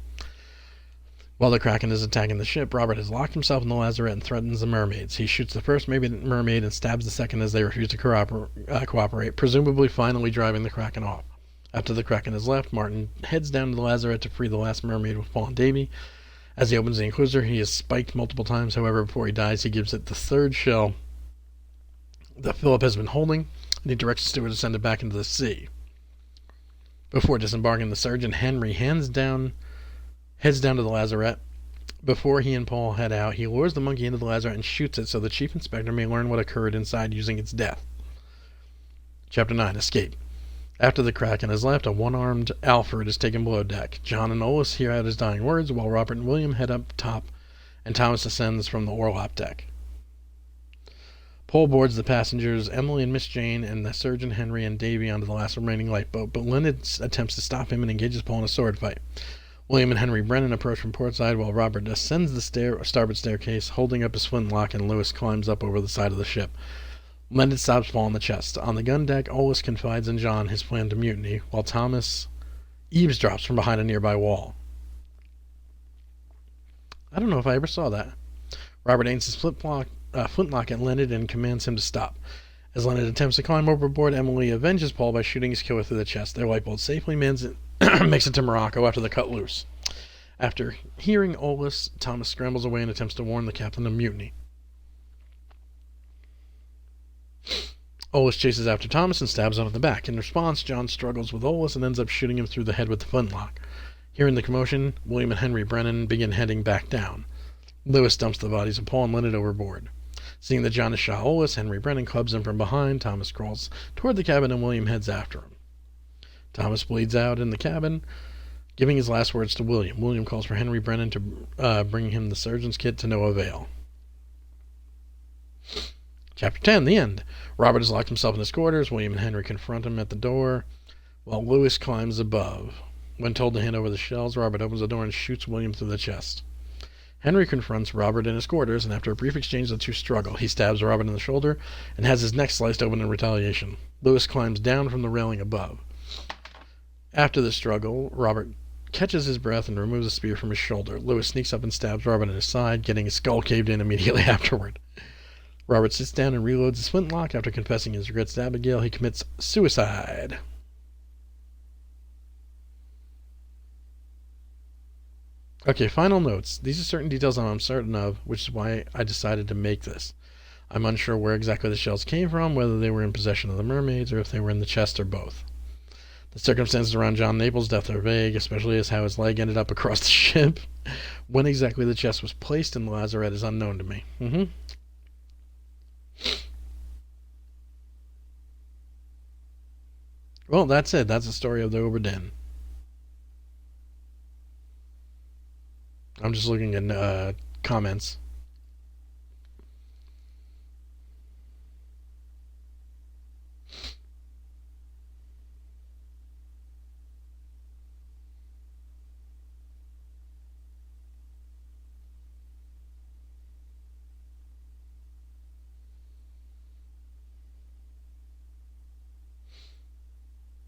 [SPEAKER 1] While the Kraken is attacking the ship, Robert has locked himself in the lazarette and threatens the mermaids. He shoots the first mermaid and stabs the second as they refuse to cooperate, presumably finally driving the Kraken off. After the Kraken is left, Martin heads down to the lazarette to free the last mermaid with Paul and Davy. As he opens the enclosure, he is spiked multiple times. However, before he dies, he gives it the third shell that Philip has been holding, and he directs the steward to send it back into the sea. Before disembarking, the Surgeon Henry heads down to the lazarette. Before he and Paul head out, he lures the monkey into the lazarette and shoots it so the chief inspector may learn what occurred inside using its death. Chapter 9. Escape. After the Kraken has left, a one-armed Alfred is taken below deck. John and Ollis hear out his dying words, while Robert and William head up top, and Thomas ascends from the orlop deck. Paul boards the passengers, Emily and Miss Jane, and the Surgeon Henry and Davy onto the last remaining lifeboat, but Leonard attempts to stop him and engages Paul in a sword fight. William and Henry Brennan approach from port side, while Robert ascends the starboard staircase, holding up his flintlock, and Lewis climbs up over the side of the ship. Leonard stops Paul in the chest. On the gun deck, Ollis confides in John his plan to mutiny, while Thomas eavesdrops from behind a nearby wall. I don't know if I ever saw that. Robert aims his flintlock at Leonard and commands him to stop. As Leonard attempts to climb overboard, Emily avenges Paul by shooting his killer through the chest. Their lifeboat safely makes it to Morocco after they're cut loose. After hearing Ollis, Thomas scrambles away and attempts to warn the captain of mutiny. Ollis chases after Thomas and stabs him in the back. In response, John struggles with Ollis and ends up shooting him through the head with the flintlock. Hearing the commotion, William and Henry Brennan begin heading back down. Lewis dumps the bodies of Paul and Leonard overboard. Seeing that John has shot Ollis, Henry Brennan clubs him from behind. Thomas crawls toward the cabin and William heads after him. Thomas bleeds out in the cabin, giving his last words to William. William calls for Henry Brennan to bring him the surgeon's kit to no avail. Chapter 10, the end. Robert has locked himself in his quarters. William and Henry confront him at the door, while Lewis climbs above. When told to hand over the shells, Robert opens the door and shoots William through the chest. Henry confronts Robert in his quarters, and after a brief exchange, the two struggle. He stabs Robert in the shoulder and has his neck sliced open in retaliation. Lewis climbs down from the railing above. After the struggle, Robert catches his breath and removes a spear from his shoulder. Lewis sneaks up and stabs Robert in his side, getting his skull caved in immediately afterward. Robert sits down and reloads his flintlock. After confessing his regrets to Abigail, he commits suicide. Okay, final notes. These are certain details I'm uncertain of, which is why I decided to make this. I'm unsure where exactly the shells came from, whether they were in possession of the mermaids, or if they were in the chest, or both. The circumstances around John Naples' death are vague, especially as how his leg ended up across the ship. When exactly the chest was placed in the lazarette is unknown to me. Well, that's it. That's the story of the Obra Dinn. I'm just looking at comments.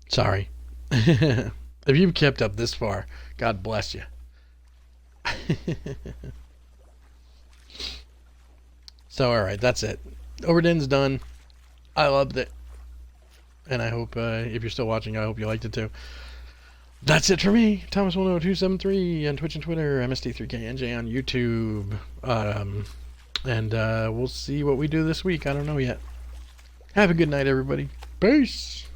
[SPEAKER 1] Sorry. If you've kept up this far, God bless you. So, alright, that's it. Obra Dinn's done. I loved it. And I hope, if you're still watching, I hope you liked it too. That's it for me. Thomas10273 on Twitch and Twitter. MSD3KNJ on YouTube. And we'll see what we do this week. I don't know yet. Have a good night, everybody. Peace.